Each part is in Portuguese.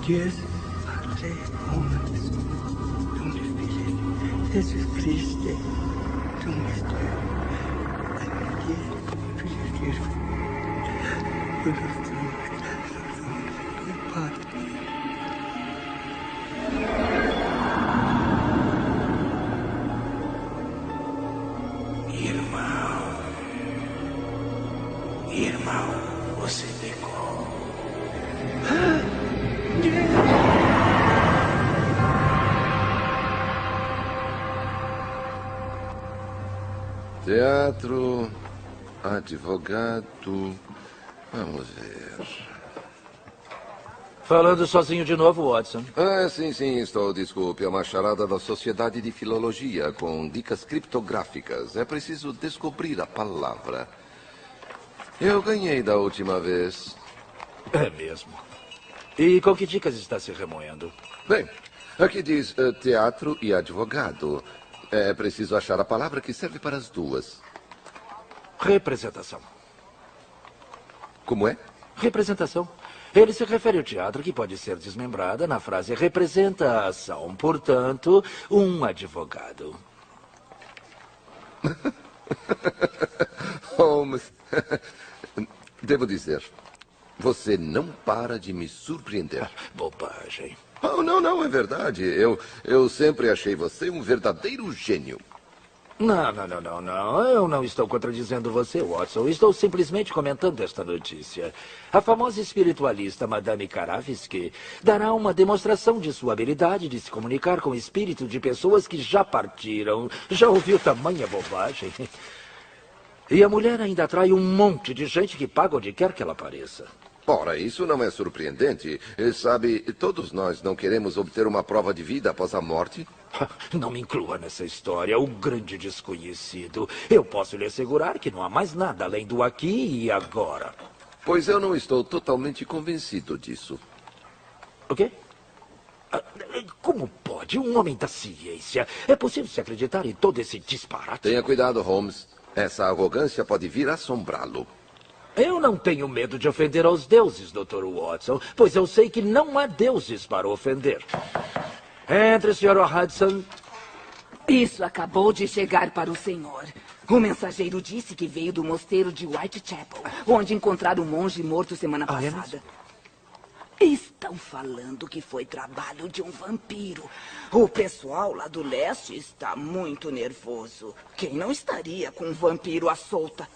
Jesus, Padre, Homes, tu me fili, Jesus Christe, tu me stui, Padre. Irmão, você pecou. Teatro, advogado. Vamos ver. Falando sozinho de novo, Watson. Sim, estou. Desculpe. É uma charada da Sociedade de Filologia com dicas criptográficas. É preciso descobrir a palavra. Eu ganhei da última vez. É mesmo. E com que dicas está se remoendo? Bem, aqui diz teatro e advogado. É preciso achar a palavra que serve para as duas. Representação. Como é? Representação. Ele se refere ao teatro que pode ser desmembrada na frase representa a ação. Portanto, um advogado. Holmes, devo dizer, você não para de me surpreender. Bobagem. Oh, não, é verdade. Eu sempre achei você um verdadeiro gênio. Não. Eu não estou contradizendo você, Watson. Estou simplesmente comentando esta notícia. A famosa espiritualista Madame Karavsky dará uma demonstração de sua habilidade de se comunicar com o espírito de pessoas que já partiram. Já ouviu tamanha bobagem? E a mulher ainda atrai um monte de gente que paga onde quer que ela apareça. Ora, isso não é surpreendente. Sabe, todos nós não queremos obter uma prova de vida após a morte. Não me inclua nessa história, o grande desconhecido. Eu posso lhe assegurar que não há mais nada além do aqui e agora. Pois eu não estou totalmente convencido disso. O quê? Como pode? Um homem da ciência. É possível se acreditar em todo esse disparate? Tenha cuidado, Holmes. Essa arrogância pode vir a assombrá-lo. Eu não tenho medo de ofender aos deuses, Dr. Watson, pois eu sei que não há deuses para ofender. Entre, Sr. Hudson. Isso acabou de chegar para o senhor. O mensageiro disse que veio do mosteiro de Whitechapel, onde encontraram um monge morto semana passada. Estão falando que foi trabalho de um vampiro. O pessoal lá do leste está muito nervoso. Quem não estaria com um vampiro à solta?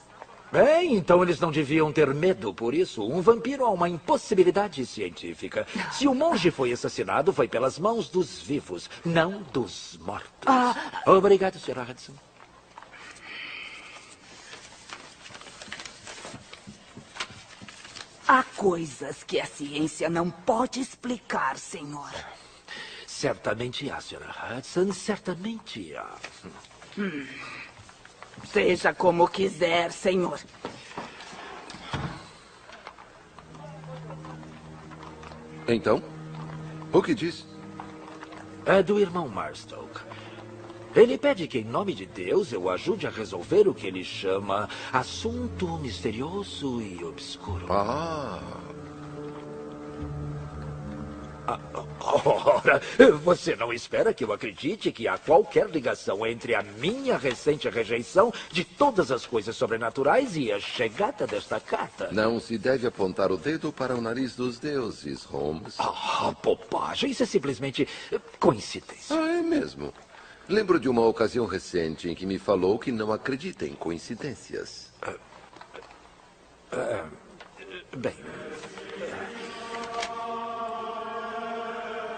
Bem, então eles não deviam ter medo por isso. Um vampiro é uma impossibilidade científica. Se o monge foi assassinado, foi pelas mãos dos vivos, não dos mortos. Obrigado, Sr. Hudson. Há coisas que a ciência não pode explicar, senhor. Certamente há, Sr. Hudson, certamente há. Seja como quiser, senhor. Então, o que diz? É do irmão Marstoke. Ele pede que, em nome de Deus, eu ajude a resolver o que ele chama assunto misterioso e obscuro. Ora, você não espera que eu acredite que há qualquer ligação entre a minha recente rejeição de todas as coisas sobrenaturais e a chegada desta carta? Não se deve apontar o dedo para o nariz dos deuses, Holmes. Bobagem. Isso é simplesmente coincidência. É mesmo. Lembro de uma ocasião recente em que me falou que não acredita em coincidências. Bem...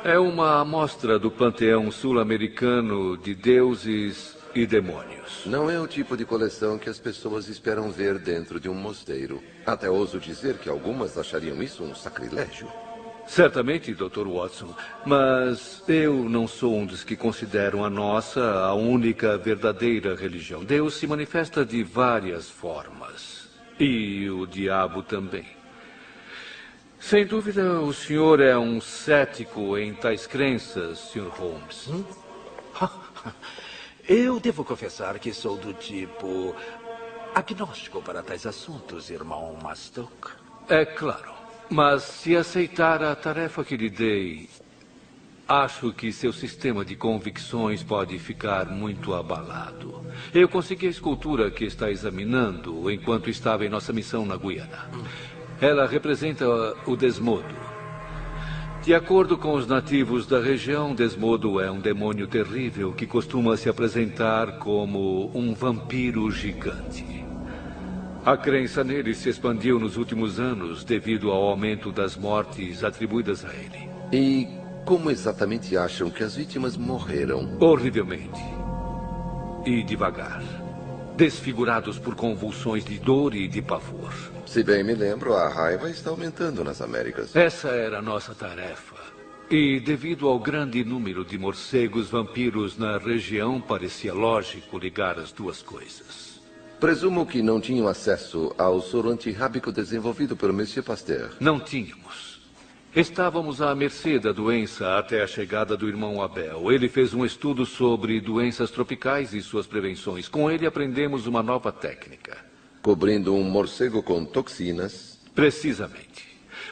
É uma amostra do panteão sul-americano de deuses e demônios. Não é o tipo de coleção que as pessoas esperam ver dentro de um mosteiro. Até ouso dizer que algumas achariam isso um sacrilégio. Certamente, Dr. Watson, mas eu não sou um dos que consideram a nossa a única verdadeira religião. Deus se manifesta de várias formas. E o diabo também. Sem dúvida, o senhor é um cético em tais crenças, Sr. Holmes. Eu devo confessar que sou do tipo agnóstico para tais assuntos, irmão Marstoke. É claro. Mas se aceitar a tarefa que lhe dei, acho que seu sistema de convicções pode ficar muito abalado. Eu consegui a escultura que está examinando enquanto estava em nossa missão na Guiana. Ela representa o Desmodo. De acordo com os nativos da região, Desmodo é um demônio terrível que costuma se apresentar como um vampiro gigante. A crença nele se expandiu nos últimos anos devido ao aumento das mortes atribuídas a ele. E como exatamente acham que as vítimas morreram? Horrivelmente. E devagar. Desfigurados por convulsões de dor e de pavor. Se bem me lembro, a raiva está aumentando nas Américas. Essa era a nossa tarefa. E devido ao grande número de morcegos vampiros na região, parecia lógico ligar as duas coisas. Presumo que não tinham acesso ao soro antirrábico desenvolvido pelo Monsieur Pasteur. Não tínhamos. Estávamos à mercê da doença até a chegada do irmão Abel. Ele fez um estudo sobre doenças tropicais e suas prevenções. Com ele aprendemos uma nova técnica. Cobrindo um morcego com toxinas. Precisamente.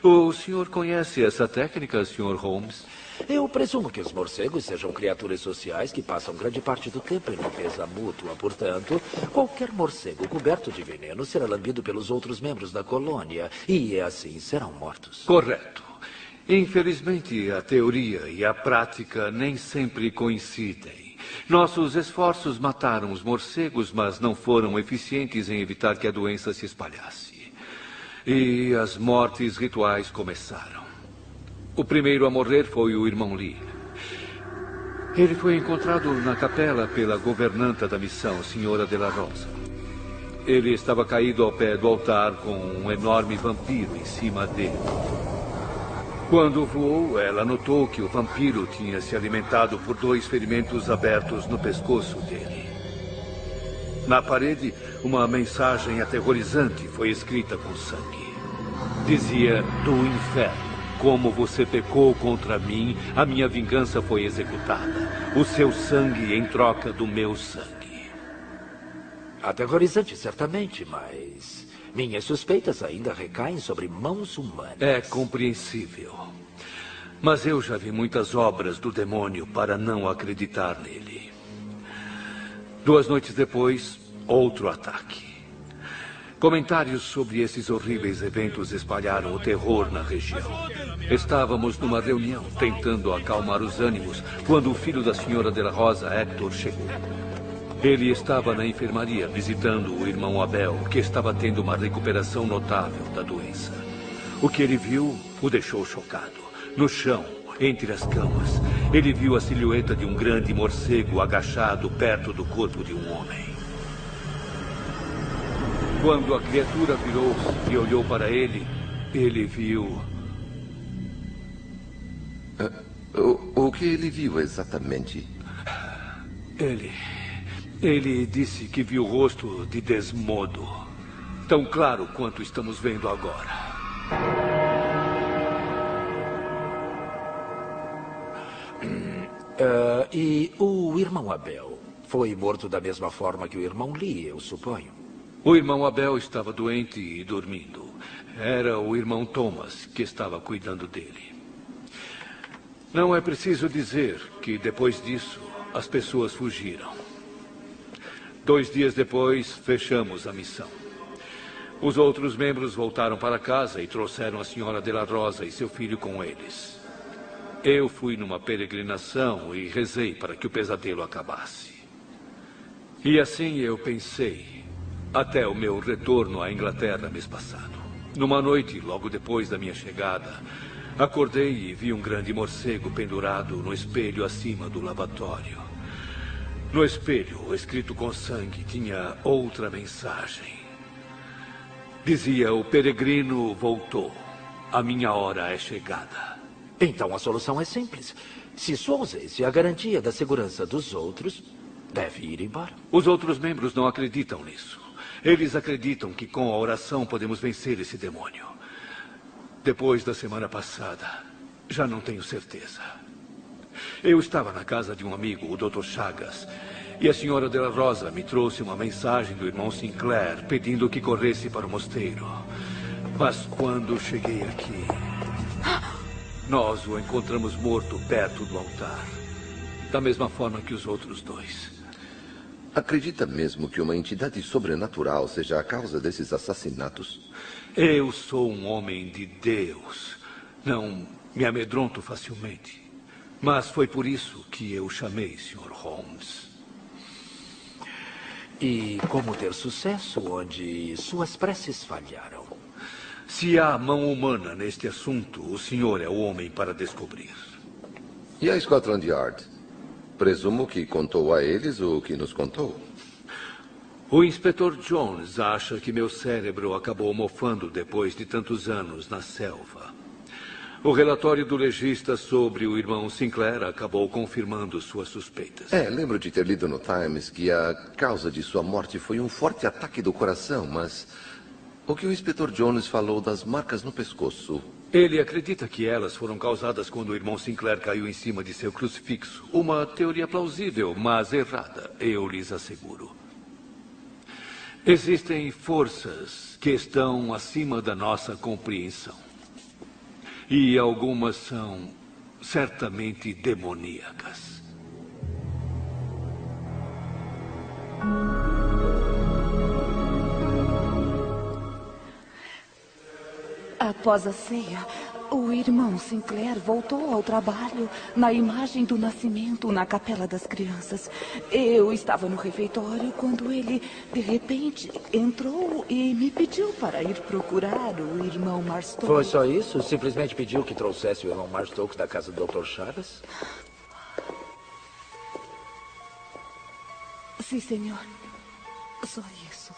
O senhor conhece essa técnica, Sr. Holmes? Eu presumo que os morcegos sejam criaturas sociais que passam grande parte do tempo em limpeza mútua. Portanto, qualquer morcego coberto de veneno será lambido pelos outros membros da colônia. E assim serão mortos. Correto. Infelizmente, a teoria e a prática nem sempre coincidem. Nossos esforços mataram os morcegos, mas não foram eficientes em evitar que a doença se espalhasse. E as mortes rituais começaram. O primeiro a morrer foi o irmão Lee. Ele foi encontrado na capela pela governanta da missão, Senhora de la Rosa. Ele estava caído ao pé do altar com um enorme vampiro em cima dele. Quando voou, ela notou que o vampiro tinha se alimentado por 2 ferimentos abertos no pescoço dele. Na parede, uma mensagem aterrorizante foi escrita com sangue. Dizia: do inferno, como você pecou contra mim, a minha vingança foi executada. O seu sangue em troca do meu sangue. Aterrorizante, certamente, mas minhas suspeitas ainda recaem sobre mãos humanas. É compreensível. Mas eu já vi muitas obras do demônio para não acreditar nele. 2 noites depois, outro ataque. Comentários sobre esses horríveis eventos espalharam o terror na região. Estávamos numa reunião, tentando acalmar os ânimos, quando o filho da senhora de la Rosa, Hector, chegou. Ele estava na enfermaria visitando o irmão Abel, que estava tendo uma recuperação notável da doença. O que ele viu o deixou chocado. No chão, entre as camas, ele viu a silhueta de um grande morcego agachado perto do corpo de um homem. Quando a criatura virou-se e olhou para ele, ele viu... O que ele viu exatamente? Ele disse que viu o rosto de Desmodo. Tão claro quanto estamos vendo agora. E o irmão Abel foi morto da mesma forma que o irmão Lee, eu suponho. O irmão Abel estava doente e dormindo. Era o irmão Thomas que estava cuidando dele. Não é preciso dizer que depois disso as pessoas fugiram. 2 dias depois, fechamos a missão. Os outros membros voltaram para casa e trouxeram a senhora de la Rosa e seu filho com eles. Eu fui numa peregrinação e rezei para que o pesadelo acabasse. E assim eu pensei, até o meu retorno à Inglaterra mês passado. Numa noite, logo depois da minha chegada, acordei e vi um grande morcego pendurado no espelho acima do lavatório. No espelho, escrito com sangue, tinha outra mensagem. Dizia: o peregrino voltou. A minha hora é chegada. Então a solução é simples. Se sua ausência é a garantia da segurança dos outros, deve ir embora. Os outros membros não acreditam nisso. Eles acreditam que com a oração podemos vencer esse demônio. Depois da semana passada, já não tenho certeza. Eu estava na casa de um amigo, o Dr. Chagas, e a senhora de la Rosa me trouxe uma mensagem do irmão Sinclair pedindo que corresse para o mosteiro. Mas quando cheguei aqui, nós o encontramos morto perto do altar. Da mesma forma que os outros dois. Acredita mesmo que uma entidade sobrenatural seja a causa desses assassinatos? Eu sou um homem de Deus. Não me amedronto facilmente. Mas foi por isso que eu chamei, Sr. Holmes. E como ter sucesso onde suas preces falharam? Se há mão humana neste assunto, o senhor é o homem para descobrir. E a Scotland Yard? Presumo que contou a eles o que nos contou. O inspetor Jones acha que meu cérebro acabou mofando depois de tantos anos na selva. O relatório do legista sobre o irmão Sinclair acabou confirmando suas suspeitas. Lembro de ter lido no Times que a causa de sua morte foi um forte ataque do coração, mas o que o inspetor Jones falou das marcas no pescoço? Ele acredita que elas foram causadas quando o irmão Sinclair caiu em cima de seu crucifixo. Uma teoria plausível, mas errada, eu lhes asseguro. Existem forças que estão acima da nossa compreensão. E algumas são certamente demoníacas. Após a ceia, o irmão Sinclair voltou ao trabalho na imagem do nascimento na Capela das Crianças. Eu estava no refeitório quando ele, de repente, entrou e me pediu para ir procurar o irmão Marstoke. Foi só isso? Simplesmente pediu que trouxesse o irmão Marstoke da casa do Dr. Chagas? Sim, senhor. Só isso.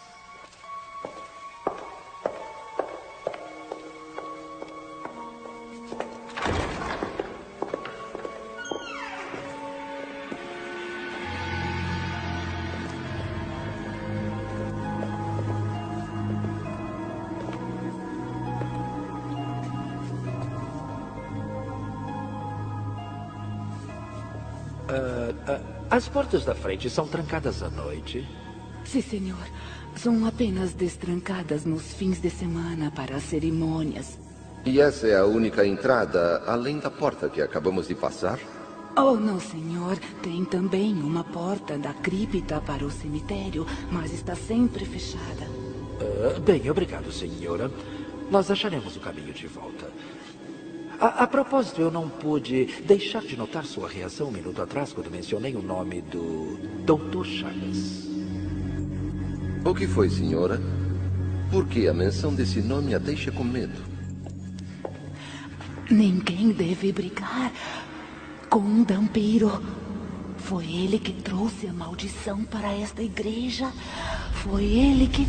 As portas da frente são trancadas à noite? Sim, senhor. São apenas destrancadas nos fins de semana para as cerimônias. E essa é a única entrada, além da porta que acabamos de passar? Oh, não, senhor. Tem também uma porta da cripta para o cemitério, mas está sempre fechada. Bem, obrigado, senhora. Nós acharemos o caminho de volta. A propósito, eu não pude deixar de notar sua reação um minuto atrás quando mencionei o nome do Dr. Chagas. O que foi, senhora? Por que a menção desse nome a deixa com medo? Ninguém deve brigar com um vampiro. Foi ele que trouxe a maldição para esta igreja. Foi ele que...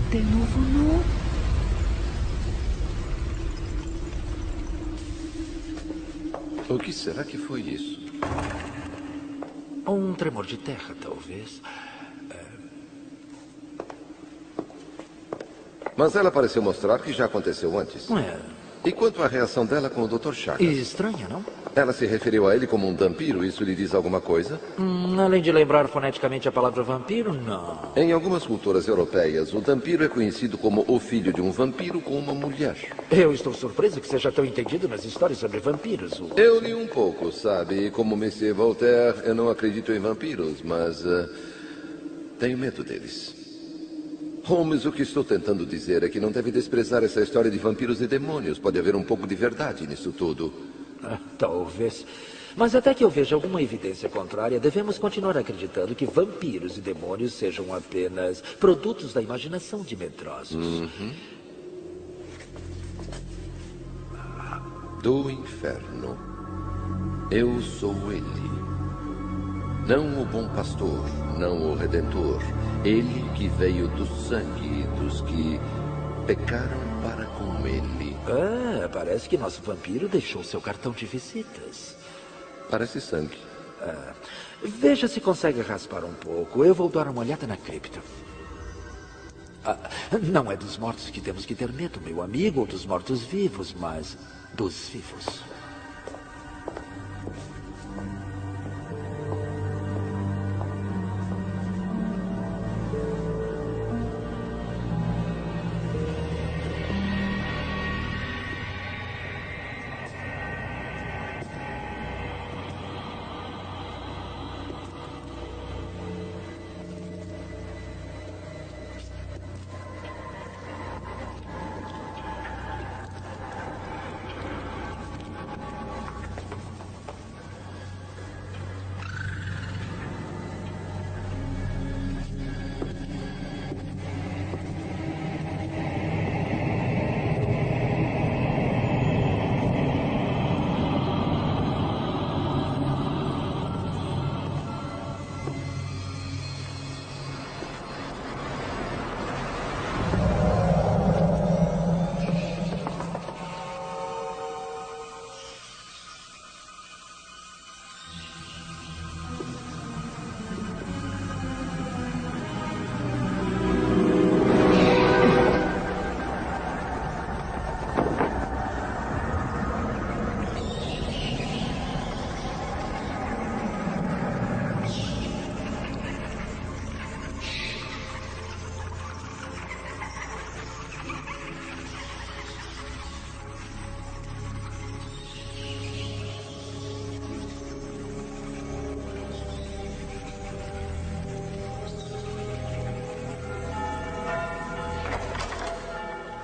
De novo, não. O que será que foi isso? Um tremor de terra, talvez. Mas ela pareceu mostrar que já aconteceu antes. É. E quanto à reação dela com o Dr. Chagas? Estranha, não? Ela se referiu a ele como um vampiro, isso lhe diz alguma coisa? Além de lembrar foneticamente a palavra vampiro, não. Em algumas culturas europeias, o vampiro é conhecido como o filho de um vampiro com uma mulher. Eu estou surpreso que seja tão entendido nas histórias sobre vampiros. Eu li um pouco, sabe? E como Monsieur Voltaire, eu não acredito em vampiros, mas tenho medo deles. Holmes, o que estou tentando dizer é que não deve desprezar essa história de vampiros e demônios. Pode haver um pouco de verdade nisso tudo. Talvez. Mas até que eu veja alguma evidência contrária, devemos continuar acreditando que vampiros e demônios sejam apenas produtos da imaginação de medrosos. Do inferno. Eu sou ele. Não o bom pastor, não o redentor. Ele que veio do sangue dos que pecaram para com ele. Parece que nosso vampiro deixou seu cartão de visitas. Parece sangue. Veja se consegue raspar um pouco. Eu vou dar uma olhada na cripta. Não é dos mortos que temos que ter medo, meu amigo, ou dos mortos-vivos, mas dos vivos.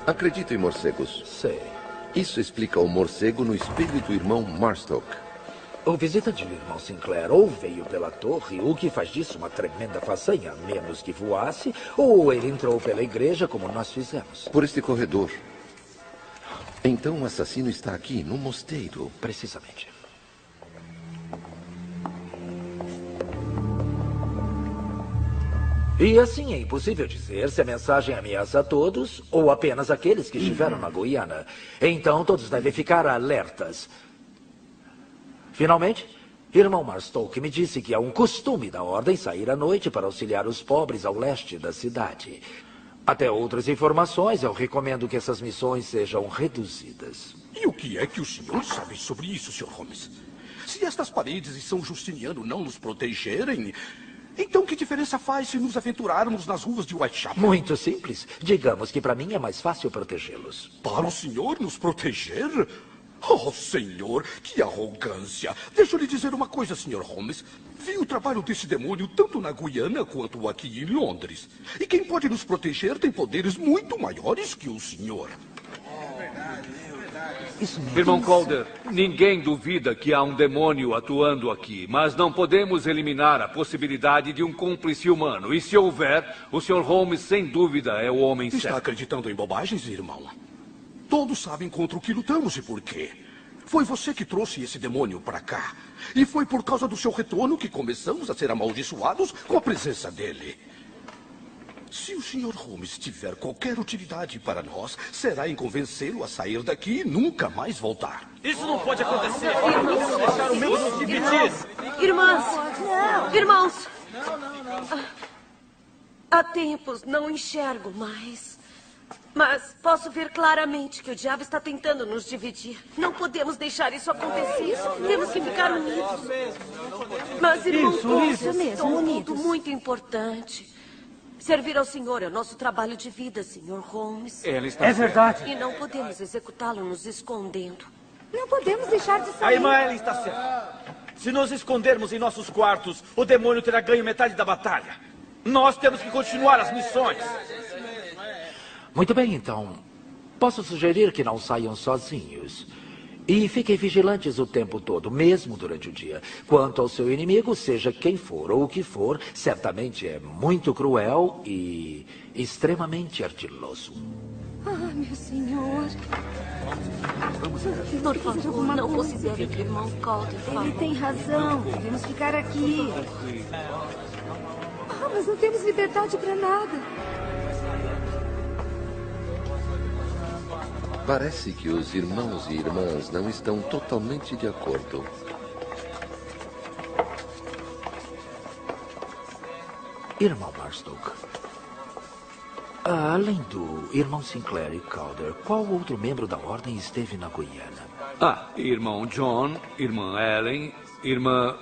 Acredito em morcegos. Sei. Isso explica o morcego no espelho do irmão Marstoke. O visitante do irmão Sinclair ou veio pela torre, o que faz disso uma tremenda façanha, a menos que voasse, ou ele entrou pela igreja, como nós fizemos. Por este corredor. Então o assassino está aqui, no mosteiro. Precisamente. E assim é impossível dizer se a mensagem ameaça a todos ou apenas aqueles que estiveram na Guiana. Então todos devem ficar alertas. Finalmente, irmão Marstoke me disse que é um costume da ordem sair à noite para auxiliar os pobres ao leste da cidade. Até outras informações, eu recomendo que essas missões sejam reduzidas. E o que é que o senhor sabe sobre isso, Sr. Holmes? Se estas paredes e São Justiniano não nos protegerem, então que diferença faz se nos aventurarmos nas ruas de Whitechapel? Muito simples. Digamos que para mim é mais fácil protegê-los. Para o senhor nos proteger? Oh, senhor, que arrogância. Deixa eu lhe dizer uma coisa, Sr. Holmes. Vi o trabalho desse demônio tanto na Guiana quanto aqui em Londres. E quem pode nos proteger tem poderes muito maiores que o senhor. Irmão Calder, ninguém duvida que há um demônio atuando aqui, mas não podemos eliminar a possibilidade de um cúmplice humano. E se houver, o Sr. Holmes, sem dúvida, é o homem certo. Está acreditando em bobagens, irmão? Todos sabem contra o que lutamos e por quê. Foi você que trouxe esse demônio para cá. E foi por causa do seu retorno que começamos a ser amaldiçoados com a presença dele. Se o Sr. Holmes tiver qualquer utilidade para nós, será em convencê-lo a sair daqui e nunca mais voltar. Isso não pode acontecer. Vamos deixar o mundo nos dividir. Irmãos. Há tempos não enxergo mais. Mas posso ver claramente que o diabo está tentando nos dividir. Não podemos deixar isso acontecer. Temos que ficar unidos. Mas, irmãos, Isso mesmo, unidos. Muito importante. Servir ao Senhor é o nosso trabalho de vida, Sr. Holmes. É verdade. E não podemos executá-lo nos escondendo. Não podemos deixar de A sair. irmã Ellen está certa. Se nos escondermos em nossos quartos, o demônio terá ganho metade da batalha. Nós temos que continuar as missões. Muito bem, então. Posso sugerir que não saiam sozinhos. E fiquem vigilantes o tempo todo, mesmo durante o dia. Quanto ao seu inimigo, seja quem for ou o que for, certamente é muito cruel e extremamente ardiloso. Ah, meu senhor. Por favor, não considere que o irmão Calder falou. Ele tem razão. Devemos ficar aqui. Ah, mas não temos liberdade para nada. Parece que os irmãos e irmãs não estão totalmente de acordo. Irmão Marstoke, além do irmão Sinclair e Calder, qual outro membro da ordem esteve na Guiana? Irmão John, irmã Ellen, irmã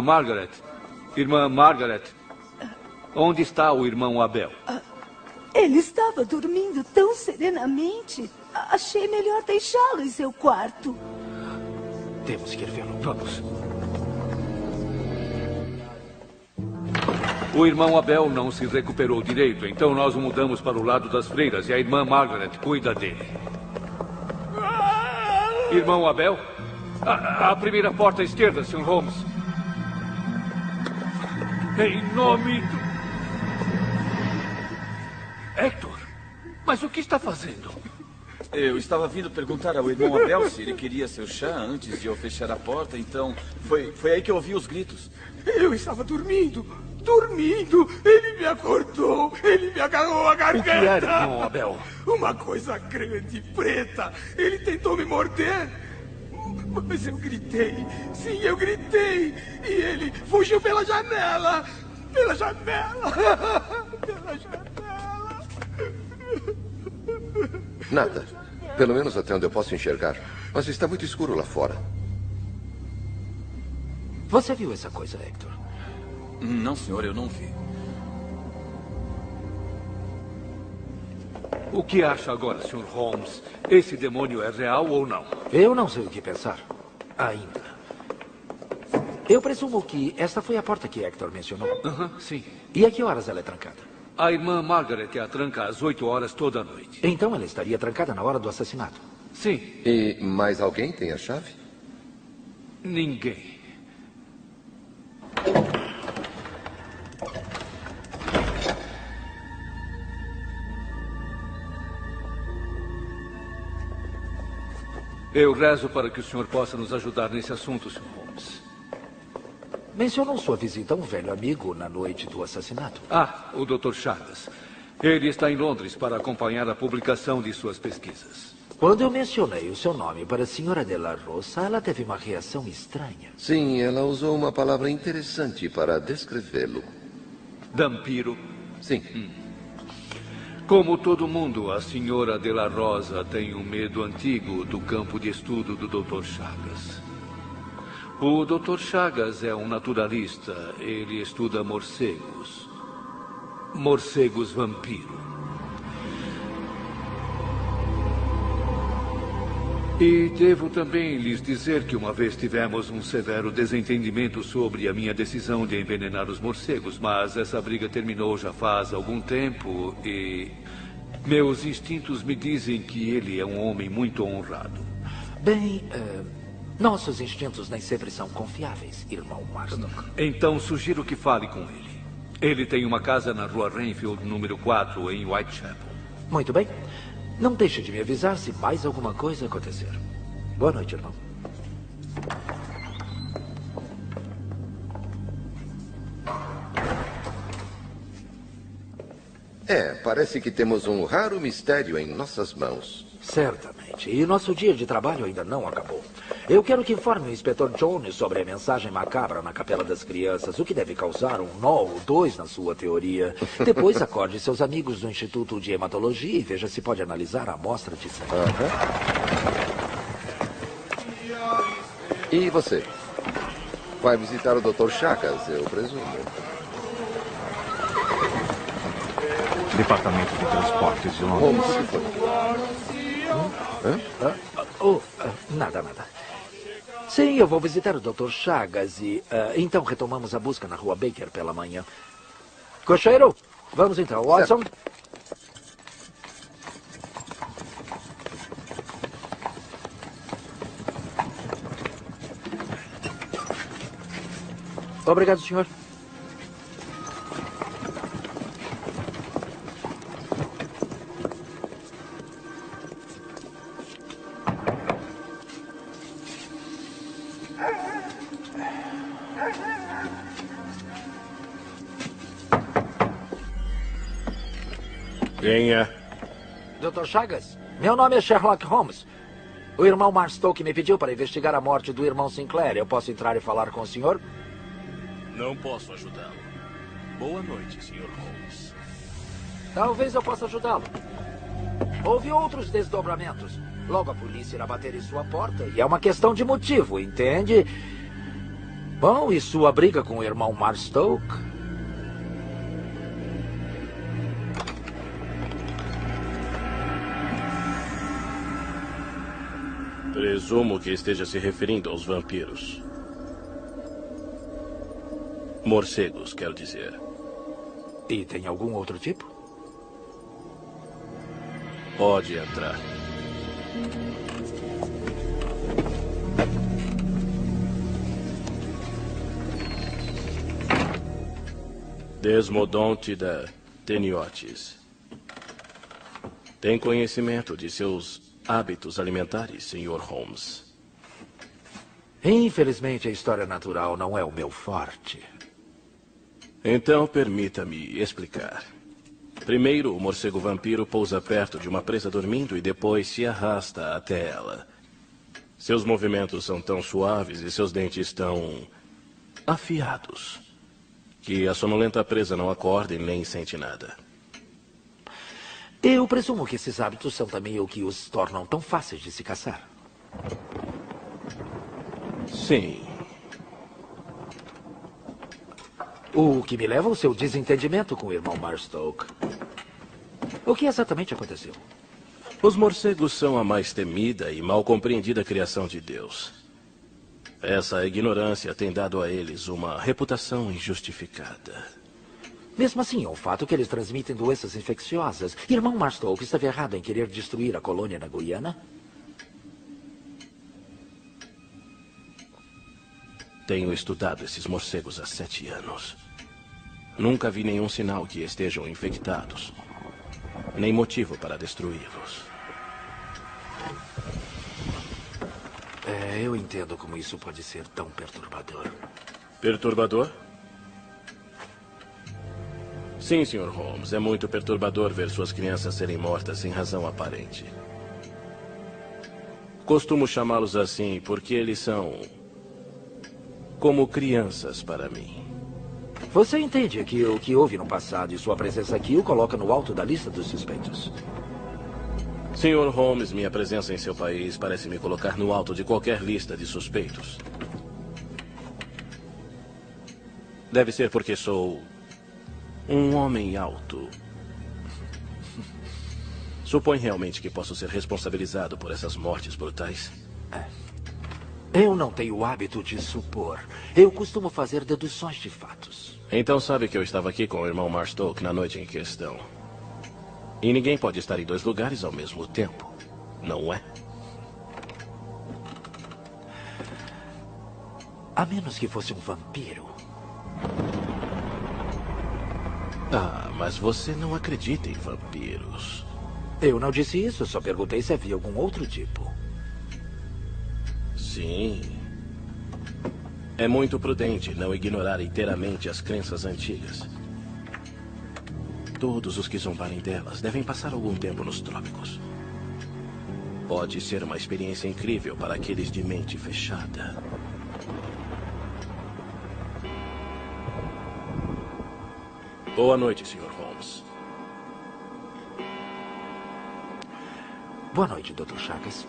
Margaret. Irmã Margaret, onde está o irmão Abel? Ele estava dormindo tão serenamente. Achei melhor deixá-lo em seu quarto. Temos que ir vê-lo. Vamos. O irmão Abel não se recuperou direito, então nós o mudamos para o lado das freiras e a irmã Margaret cuida dele. Irmão Abel? A primeira porta à esquerda, Sr. Holmes. Em nome do... Hector, mas o que está fazendo? Eu estava vindo perguntar ao irmão Abel se ele queria seu chá antes de eu fechar a porta, então foi aí que eu ouvi os gritos. Eu estava dormindo. Ele me acordou. Ele me agarrou a O que garganta. era, irmão Abel? Uma coisa grande, preta. Ele tentou me morder. Mas eu gritei. Sim, eu gritei. E ele fugiu pela janela. Pela janela. Pela janela. Nada. Pelo menos até onde eu posso enxergar. Mas está muito escuro lá fora. Você viu essa coisa, Hector? Não, senhor, eu não vi. O que acha agora, Sr. Holmes? Esse demônio é real ou não? Eu não sei o que pensar. Ainda. Eu presumo que esta foi a porta que Hector mencionou. Sim. E a que horas ela é trancada? A irmã Margaret a tranca às 8 horas toda noite. Então ela estaria trancada na hora do assassinato? Sim. E mais alguém tem a chave? Ninguém. Eu rezo para que o senhor possa nos ajudar nesse assunto, Sr. Holmes. Mencionou sua visita a um velho amigo na noite do assassinato. Ah, o Dr. Chagas. Ele está em Londres para acompanhar a publicação de suas pesquisas. Quando eu mencionei o seu nome para a senhora de la Rosa, ela teve uma reação estranha. Sim, ela usou uma palavra interessante para descrevê-lo. Vampiro? Sim. Como todo mundo, a senhora de la Rosa tem um medo antigo do campo de estudo do Dr. Chagas. O Dr. Chagas é um naturalista. Ele estuda morcegos. Morcegos vampiro. E devo também lhes dizer que uma vez tivemos um severo desentendimento sobre a minha decisão de envenenar os morcegos, mas essa briga terminou já faz algum tempo e meus instintos me dizem que ele é um homem muito honrado. Bem, nossos instintos nem sempre são confiáveis, irmão Marston. Então sugiro que fale com ele. Ele tem uma casa na rua Renfield, número 4, em Whitechapel. Muito bem. Não deixe de me avisar se mais alguma coisa acontecer. Boa noite, irmão. Parece que temos um raro mistério em nossas mãos. Certamente. E nosso dia de trabalho ainda não acabou. Eu quero que informe o Inspetor Jones sobre a mensagem macabra na Capela das Crianças, o que deve causar um nó ou dois na sua teoria. Depois acorde seus amigos do Instituto de Hematologia e veja se pode analisar a amostra de sangue. E você? Vai visitar o Dr. Chagas, eu presumo. Departamento de Transportes de Londres. Como se foi? Nada. Sim, eu vou visitar o Dr. Chagas e então retomamos a busca na rua Baker pela manhã. Cocheiro, vamos então. Watson? Certo. Obrigado, senhor. Quem é? Dr. Chagas, meu nome é Sherlock Holmes. O irmão Marstoke me pediu para investigar a morte do irmão Sinclair. Eu posso entrar e falar com o senhor? Não posso ajudá-lo. Boa noite, Sr. Holmes. Talvez eu possa ajudá-lo. Houve outros desdobramentos. Logo a polícia irá bater em sua porta e é uma questão de motivo, entende? Bom, e sua briga com o irmão Marstoke? Presumo que esteja se referindo aos vampiros. Morcegos, quero dizer. E tem algum outro tipo? Pode entrar. Desmodonte da Teniotis. Tem conhecimento de seus hábitos alimentares, Sr. Holmes? Infelizmente, a história natural não é o meu forte. Então, permita-me explicar. Primeiro, o morcego vampiro pousa perto de uma presa dormindo e depois se arrasta até ela. Seus movimentos são tão suaves e seus dentes tão afiados que a sonolenta presa não acorda e nem sente nada. Eu presumo que esses hábitos são também o que os tornam tão fáceis de se caçar. Sim. O que me leva ao seu desentendimento com o irmão Marstoke. O que exatamente aconteceu? Os morcegos são a mais temida e mal compreendida criação de Deus. Essa ignorância tem dado a eles uma reputação injustificada. Mesmo assim, é um fato que eles transmitem doenças infecciosas. Irmão Marstoke estava errado em querer destruir a colônia na Guiana? Tenho estudado esses morcegos há 7 anos. Nunca vi nenhum sinal que estejam infectados. Nem motivo para destruí-los. Eu entendo como isso pode ser tão perturbador. Perturbador? Sim, Sr. Holmes. É muito perturbador ver suas crianças serem mortas sem razão aparente. Costumo chamá-los assim porque eles são como crianças para mim. Você entende que o que houve no passado e sua presença aqui o coloca no alto da lista dos suspeitos? Sr. Holmes, minha presença em seu país parece me colocar no alto de qualquer lista de suspeitos. Deve ser porque sou um homem alto. Supõe realmente que posso ser responsabilizado por essas mortes brutais? Eu não tenho o hábito de supor. Eu costumo fazer deduções de fatos. Então sabe que eu estava aqui com o irmão Marstoke na noite em questão. E ninguém pode estar em 2 lugares ao mesmo tempo, não é? A menos que fosse um vampiro. Ah, mas você não acredita em vampiros. Eu não disse isso, só perguntei se havia algum outro tipo. Sim. É muito prudente não ignorar inteiramente as crenças antigas. Todos os que zombarem delas devem passar algum tempo nos trópicos. Pode ser uma experiência incrível para aqueles de mente fechada. Boa noite, Sr. Holmes. Boa noite, Dr. Chagas.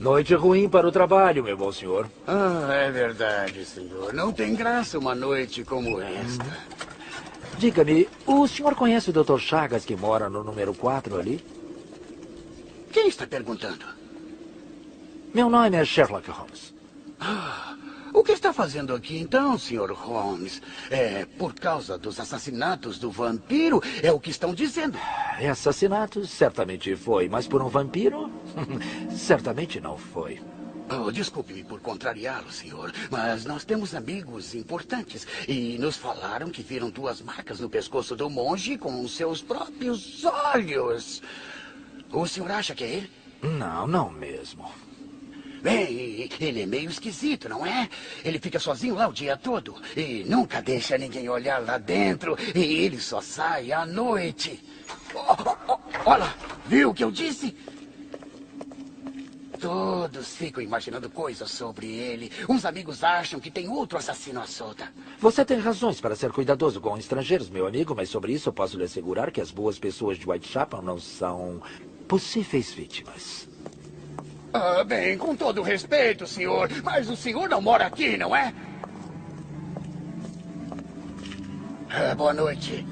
Noite ruim para o trabalho, meu bom senhor. É verdade, senhor. Não tem graça uma noite como esta. Diga-me, o senhor conhece o Dr. Chagas que mora no número 4 ali? Quem está perguntando? Meu nome é Sherlock Holmes. O que está fazendo aqui então, Sr. Holmes? É por causa dos assassinatos do vampiro? É o que estão dizendo. Assassinatos? Certamente foi, mas por um vampiro? Certamente não foi. Desculpe-me por contrariá-lo, senhor, mas nós temos amigos importantes e nos falaram que viram 2 marcas no pescoço do monge com seus próprios olhos. O senhor acha que é ele? Não, não mesmo. Bem, ele é meio esquisito, não é? Ele fica sozinho lá o dia todo e nunca deixa ninguém olhar lá dentro e ele só sai à noite. Olha, viu o que eu disse? Todos ficam imaginando coisas sobre ele. Uns amigos acham que tem outro assassino à solta. Você tem razões para ser cuidadoso com estrangeiros, meu amigo, mas sobre isso eu posso lhe assegurar que as boas pessoas de Whitechapel não são possíveis vítimas. Bem, com todo respeito, senhor, mas o senhor não mora aqui, não é? Boa noite.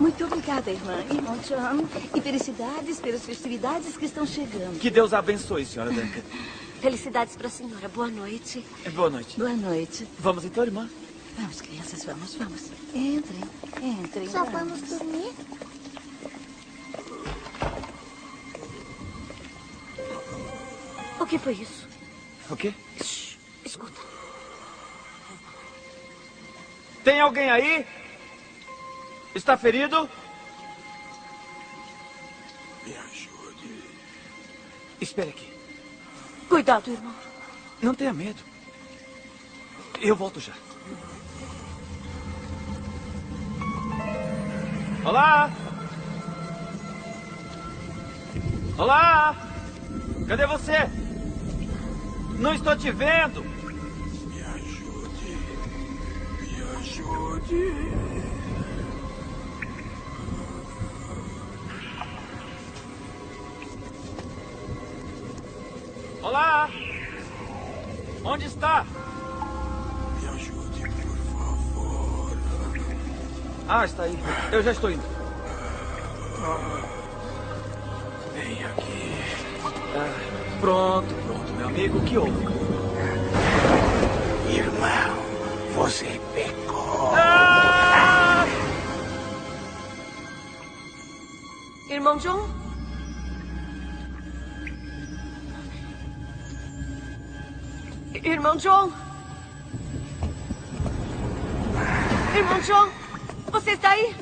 Muito obrigada, irmã. Irmão John. E felicidades pelas festividades que estão chegando. Que Deus a abençoe, senhora Duncan. Felicidades para a senhora. Boa noite. Boa noite. Boa noite. Vamos então, irmã? Vamos, crianças, vamos. Entrem. Já vamos dormir? O que foi isso? O quê? Shhh, escuta. Tem alguém aí? Está ferido? Me ajude. Espere aqui. Cuidado, irmão. Não tenha medo. Eu volto já. Olá! Olá! Cadê você? Não estou te vendo! Me ajude. Me ajude. Olá! Onde está? Me ajude, por favor. Ah, está aí. Eu já estou indo. Vem aqui. Pronto, meu amigo. O que houve? Irmão, você pecou. Irmão John? Irmão John? Irmão John? Você está aí?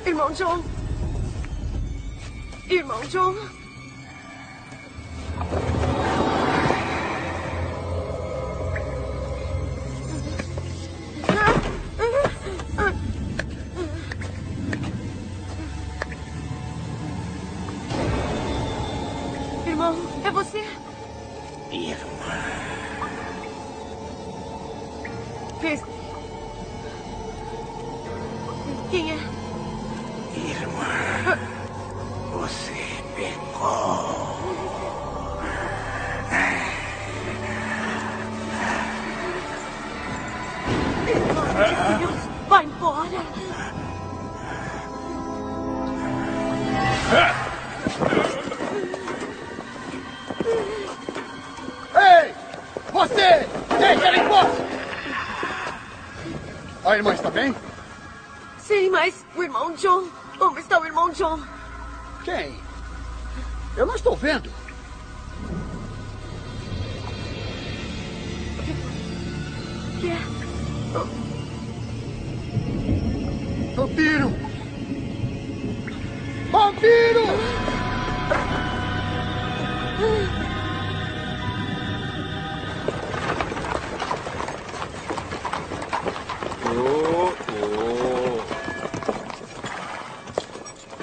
Irmão John? Irmão John? Irmão, é você? Irmã. Quem é? Irmã, você pecou. Irmão de Deus, vai embora. Ei! Você! Deixa ele embora! A irmã está bem? Sim, mas o irmão John... Onde está o irmão John? Quem? Eu não estou vendo. O que é? Vampiro! Vampiro!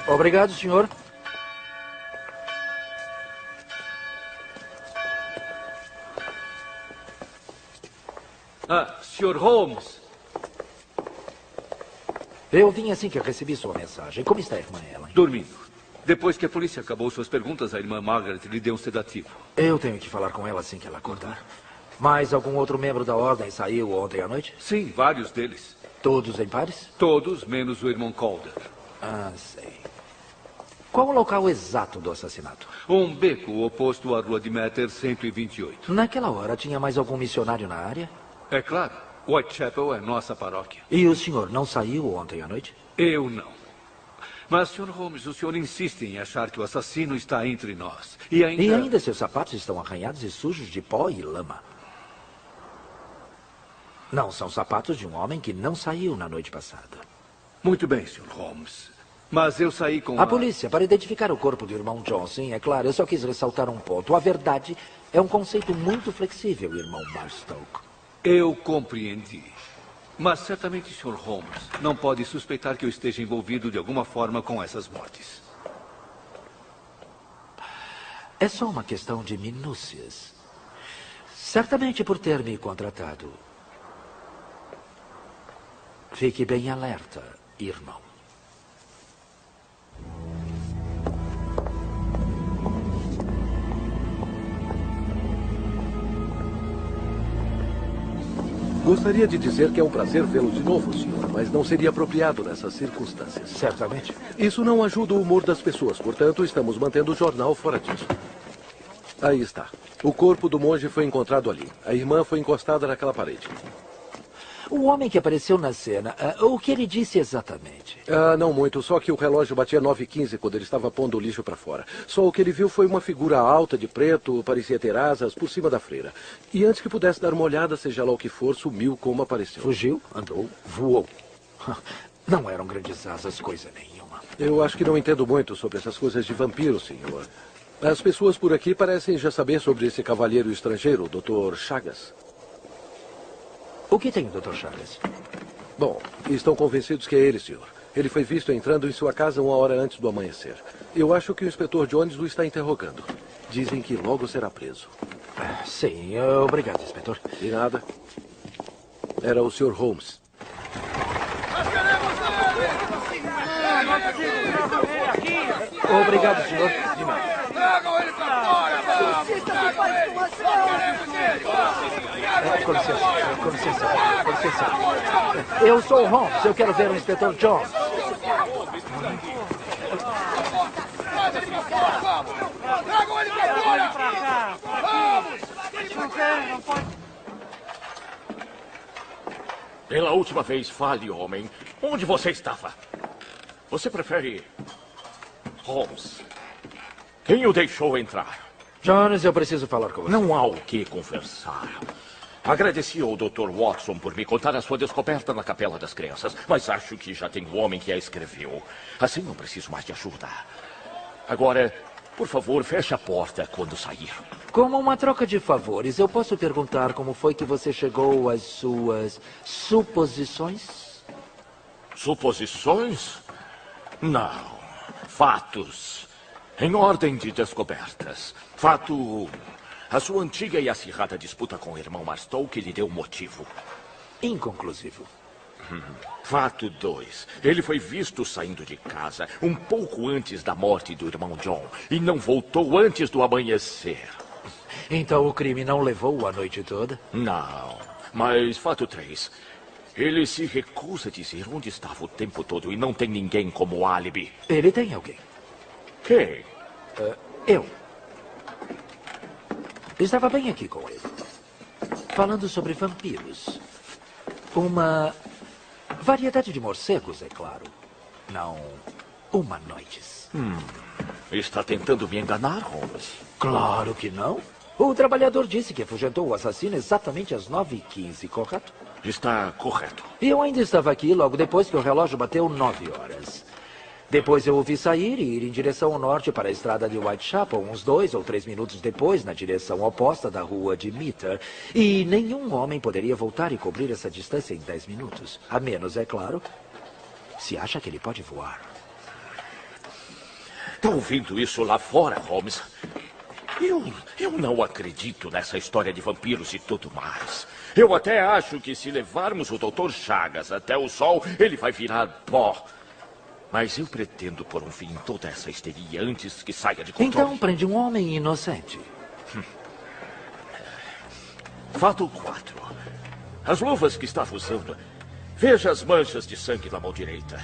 Obrigado, senhor. Sr. Holmes. Eu vim assim que recebi sua mensagem. Como está a irmã Ellen? Dormindo. Depois que a polícia acabou suas perguntas, a irmã Margaret lhe deu um sedativo. Eu tenho que falar com ela assim que ela acordar. Mais algum outro membro da ordem saiu ontem à noite? Sim, vários deles. Todos em pares? Todos, menos o irmão Calder. Ah, sei. Qual o local exato do assassinato? Um beco oposto à rua de Metter 128. Naquela hora, tinha mais algum missionário na área? É claro. Whitechapel é nossa paróquia. E o senhor não saiu ontem à noite? Eu não. Mas, Sr. Holmes, o senhor insiste em achar que o assassino está entre nós. E ainda seus sapatos estão arranhados e sujos de pó e lama. Não são sapatos de um homem que não saiu na noite passada. Muito bem, Sr. Holmes. Mas eu saí com a polícia para identificar o corpo do irmão John. Sim, é claro. Eu só quis ressaltar um ponto. A verdade é um conceito muito flexível, irmão Marstoke. Eu compreendi. Mas certamente, Sr. Holmes, não pode suspeitar que eu esteja envolvido de alguma forma com essas mortes. É só uma questão de minúcias. Certamente por ter me contratado. Fique bem alerta, irmão. Gostaria de dizer que é um prazer vê-lo de novo, senhor, mas não seria apropriado nessas circunstâncias. Certamente. Isso não ajuda o humor das pessoas, portanto, estamos mantendo o jornal fora disso. Aí está. O corpo do monge foi encontrado ali. A irmã foi encostada naquela parede. O homem que apareceu na cena, o que ele disse exatamente? Não muito, só que o relógio batia 9h15 quando ele estava pondo o lixo para fora. Só o que ele viu foi uma figura alta de preto, parecia ter asas, por cima da freira. E antes que pudesse dar uma olhada, seja lá o que for, sumiu como apareceu. Fugiu, andou, voou. Não eram grandes asas, coisa nenhuma. Eu acho que não entendo muito sobre essas coisas de vampiro, senhor. As pessoas por aqui parecem já saber sobre esse cavalheiro estrangeiro, o Dr. Chagas. O que tem o Dr. Chagas? Bom, estão convencidos que é ele, senhor. Ele foi visto entrando em sua casa 1 hora antes do amanhecer. Eu acho que o inspetor Jones o está interrogando. Dizem que logo será preso. Sim, obrigado, inspetor. De nada. Era o Sr. Holmes. Obrigado, senhor. De nada. Tragam ele pra fora! Com licença. Eu sou o Holmes, eu quero ver o inspetor Jones. Tragam ele pra fora! Vamos! Pela última vez, fale, homem. Onde você estava? Você prefere Holmes? Quem o deixou entrar? Jones, eu preciso falar com você. Não há o que conversar. Agradeci ao Dr. Watson por me contar a sua descoberta na Capela das Crianças, mas acho que já tem um homem que a escreveu. Assim não preciso mais de ajuda. Agora, por favor, feche a porta quando sair. Como uma troca de favores, eu posso perguntar como foi que você chegou às suas suposições? Suposições? Não. Fatos. Em ordem de descobertas. Fato... A sua antiga e acirrada disputa com o irmão Marstow que lhe deu motivo. Inconclusivo. Fato 2. Ele foi visto saindo de casa um pouco antes da morte do irmão John e não voltou antes do amanhecer. Então o crime não levou a noite toda? Não. Mas fato 3. Ele se recusa a dizer onde estava o tempo todo e não tem ninguém como álibi. Ele tem alguém. Quem? Eu. Estava bem aqui com ele. Falando sobre vampiros. Uma variedade de morcegos, é claro. Não humanoides. Está tentando me enganar, Holmes? Claro que não. O trabalhador disse que afugentou o assassino exatamente às 9h15, correto? Está correto. E eu ainda estava aqui logo depois que o relógio bateu 9 horas. Depois eu o vi sair e ir em direção ao norte para a estrada de Whitechapel, uns 2 ou 3 minutos depois, na direção oposta da rua de Meter. E nenhum homem poderia voltar e cobrir essa distância em 10 minutos. A menos, é claro, se acha que ele pode voar. Está ouvindo isso lá fora, Holmes? Eu não acredito nessa história de vampiros e tudo mais. Eu até acho que se levarmos o Dr. Chagas até o sol, ele vai virar pó. Mas eu pretendo pôr um fim em toda essa histeria antes que saia de controle. Então prende um homem inocente. Fato 4. As luvas que estava usando. Veja as manchas de sangue na mão direita.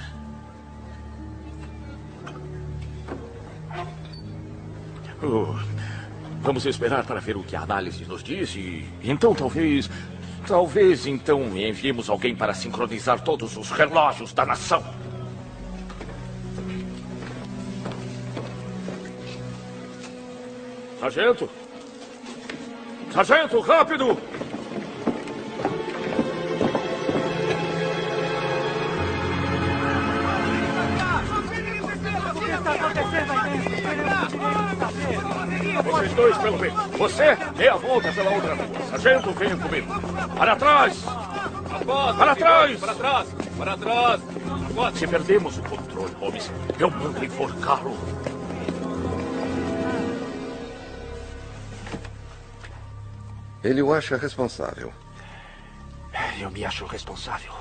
Vamos esperar para ver o que a análise nos diz e então talvez então enviemos alguém para sincronizar todos os relógios da nação. Sargento! Sargento, rápido! Vocês dois pelo meio. Você dê a volta pela outra rua. Sargento, venha comigo. Para trás! Para trás! Para trás! Para trás! Se perdemos o controle, Holmes, eu mando enforcá-lo. Ele o acha responsável. Eu me acho responsável.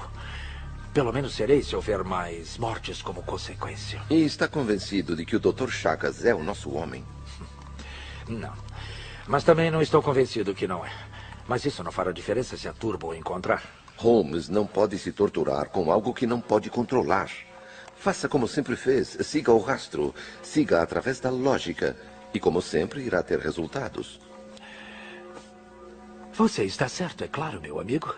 Pelo menos serei se houver mais mortes como consequência. E está convencido de que o Dr. Chagas é o nosso homem? Não. Mas também não estou convencido que não é. Mas isso não fará diferença se a Turbo o encontrar. Holmes não pode se torturar com algo que não pode controlar. Faça como sempre fez. Siga o rastro. Siga através da lógica. E como sempre, irá ter resultados. Você está certo, é claro, meu amigo.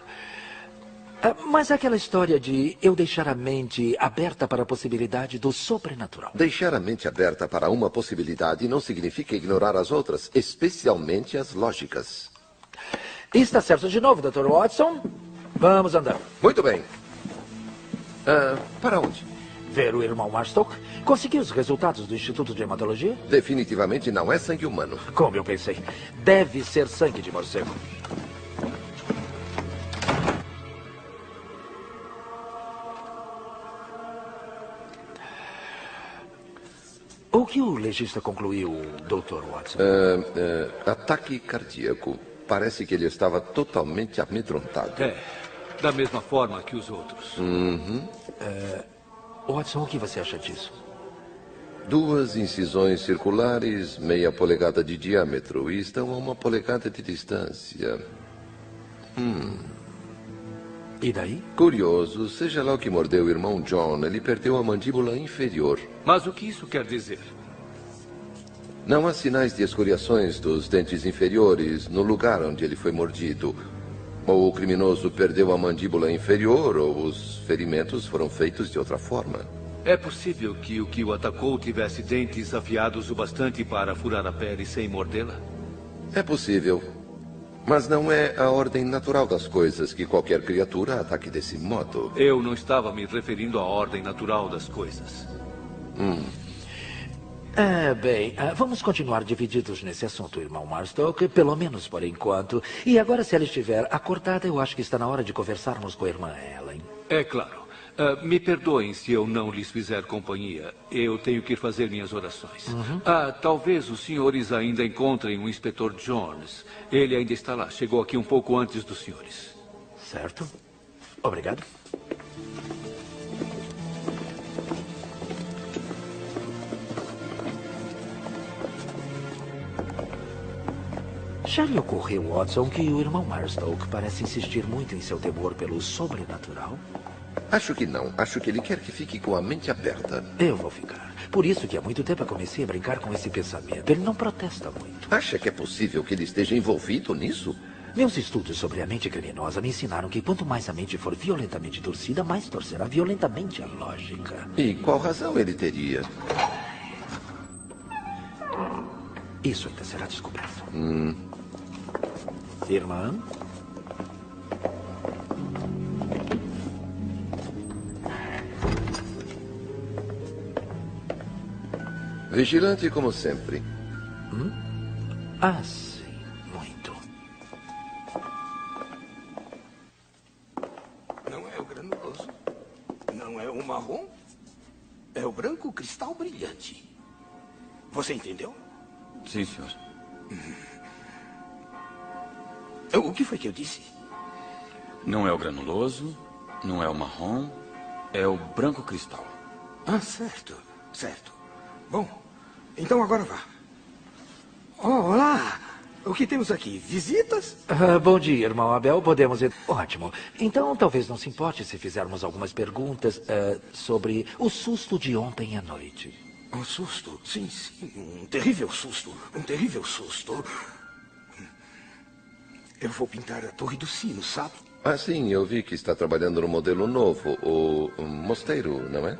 Mas aquela história de eu deixar a mente aberta para a possibilidade do sobrenatural. Deixar a mente aberta para uma possibilidade não significa ignorar as outras, especialmente as lógicas. Está certo de novo, Dr. Watson. Vamos andar. Muito bem. Para onde? Ver o irmão Marstoke. Conseguiu os resultados do Instituto de Hematologia? Definitivamente não é sangue humano. Como eu pensei. Deve ser sangue de morcego. O que o legista concluiu, Dr. Watson? Ataque cardíaco. Parece que ele estava totalmente amedrontado. Da mesma forma que os outros. Watson, o que você acha disso? 2 incisões circulares, meia polegada de diâmetro, e estão a 1 polegada de distância. E daí? Curioso, seja lá o que mordeu o irmão John, ele perdeu a mandíbula inferior. Mas o que isso quer dizer? Não há sinais de escoriações dos dentes inferiores no lugar onde ele foi mordido. Ou o criminoso perdeu a mandíbula inferior, ou os ferimentos foram feitos de outra forma. É possível que o que o atacou tivesse dentes afiados o bastante para furar a pele sem mordê-la? É possível. Mas não é a ordem natural das coisas que qualquer criatura ataque desse modo. Eu não estava me referindo à ordem natural das coisas. Bem, vamos continuar divididos nesse assunto, irmão Marstoke, pelo menos por enquanto. E agora, se ela estiver acordada, eu acho que está na hora de conversarmos com a irmã Ellen. É claro. Me perdoem se eu não lhes fizer companhia. Eu tenho que ir fazer minhas orações. Talvez os senhores ainda encontrem o inspetor Jones. Ele ainda está lá. Chegou aqui um pouco antes dos senhores. Certo. Obrigado. Já lhe ocorreu, Watson, que o irmão Marstoke parece insistir muito em seu temor pelo sobrenatural? Acho que não. Acho que ele quer que fique com a mente aberta. Eu vou ficar. Por isso que há muito tempo eu comecei a brincar com esse pensamento. Ele não protesta muito. Acha que é possível que ele esteja envolvido nisso? Meus estudos sobre a mente criminosa me ensinaram que quanto mais a mente for violentamente torcida, mais torcerá violentamente a lógica. E qual razão ele teria? Isso ainda será descoberto. Irmã? Vigilante como sempre. Sim. Muito. Não é o granuloso. Não é o marrom. É o branco cristal brilhante. Você entendeu? Sim, senhor. O que foi que eu disse? Não é o granuloso, não é o marrom, é o branco cristal. Certo, certo. Bom, então agora vá. Olá! O que temos aqui? Visitas? Bom dia, irmão Abel. Podemos ir? Ótimo. Então, talvez não se importe se fizermos algumas perguntas sobre o susto de ontem à noite. Um susto? Sim. Um terrível susto. Um terrível susto. Eu vou pintar a Torre do Sino, sabe? Sim, eu vi que está trabalhando no modelo novo, o mosteiro, não é?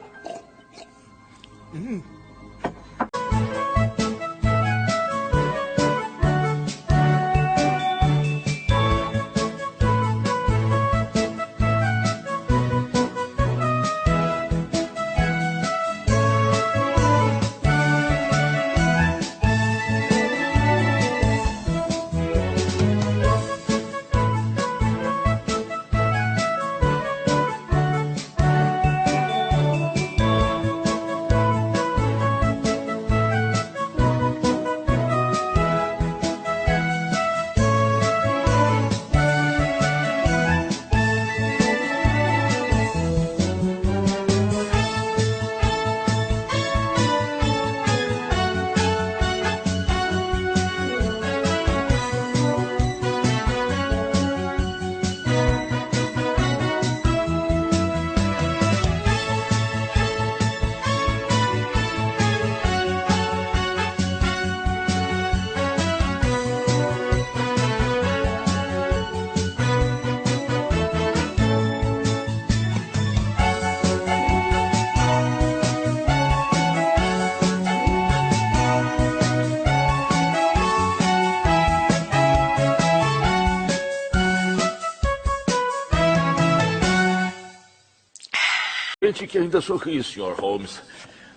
gente que ainda sorri, Sr. Holmes.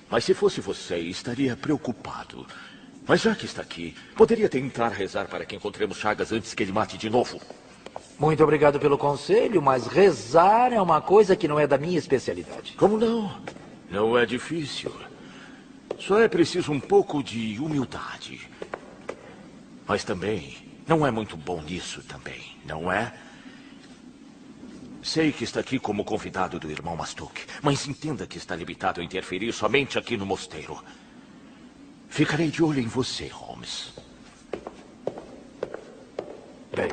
Mas se fosse você, estaria preocupado. Mas já que está aqui, poderia tentar rezar para que encontremos Chagas antes que ele mate de novo. Muito obrigado pelo conselho, mas rezar é uma coisa que não é da minha especialidade. Como não? Não é difícil. Só é preciso um pouco de humildade. Mas também, não é muito bom nisso também, não é? Sei que está aqui como convidado do irmão Mastouk, mas entenda que está limitado a interferir somente aqui no mosteiro. Ficarei de olho em você, Holmes. Bem...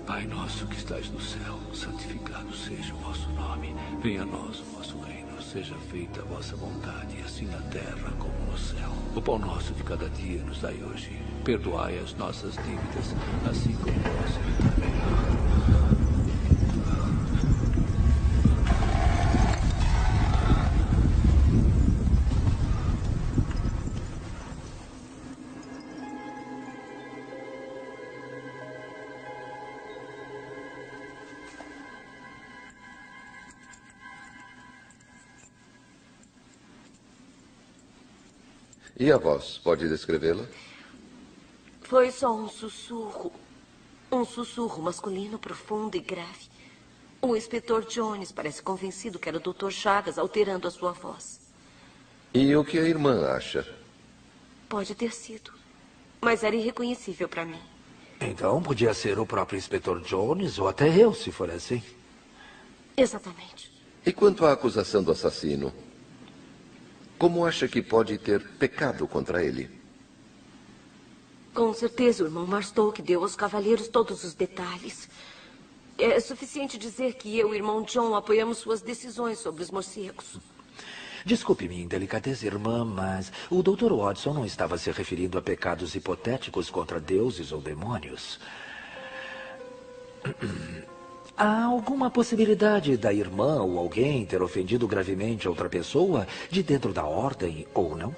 Pai nosso que estás no céu, santificado seja o vosso nome. Venha a nós o vosso reino. Seja feita a vossa vontade, assim na terra como no céu. O pão nosso de cada dia nos dai hoje. Perdoai as nossas dívidas, assim como nós também. E a voz, pode descrevê-la? Foi só um sussurro. Um sussurro masculino profundo e grave. O inspetor Jones parece convencido que era o Dr. Chagas alterando a sua voz. E o que a irmã acha? Pode ter sido, mas era irreconhecível para mim. Então podia ser o próprio inspetor Jones ou até eu, se for assim. Exatamente. E quanto à acusação do assassino? Como acha que pode ter pecado contra ele? Com certeza o irmão Marstoke deu aos cavalheiros todos os detalhes. É suficiente dizer que eu e o irmão John apoiamos suas decisões sobre os morcegos. Desculpe minha indelicadeza, irmã, mas o Dr. Watson não estava se referindo a pecados hipotéticos contra deuses ou demônios. Há alguma possibilidade da irmã ou alguém ter ofendido gravemente outra pessoa de dentro da ordem ou não?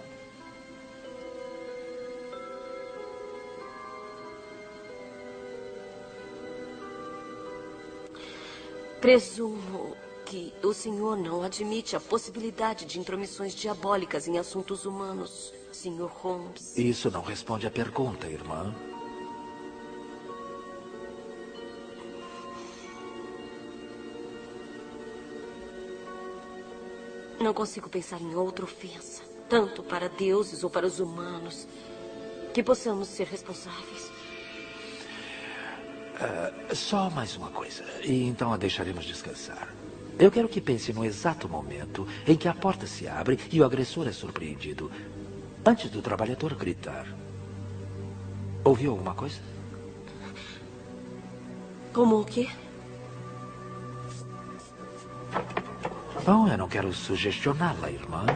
Presumo que o senhor não admite a possibilidade de intromissões diabólicas em assuntos humanos, Sr. Holmes. Isso não responde à pergunta, irmã. Não consigo pensar em outra ofensa, tanto para deuses ou para os humanos, que possamos ser responsáveis. Só mais uma coisa, e então a deixaremos descansar. Eu quero que pense no exato momento em que a porta se abre e o agressor é surpreendido, antes do trabalhador gritar. Ouviu alguma coisa? Como o quê? Bom, eu não quero sugestioná-la, irmã.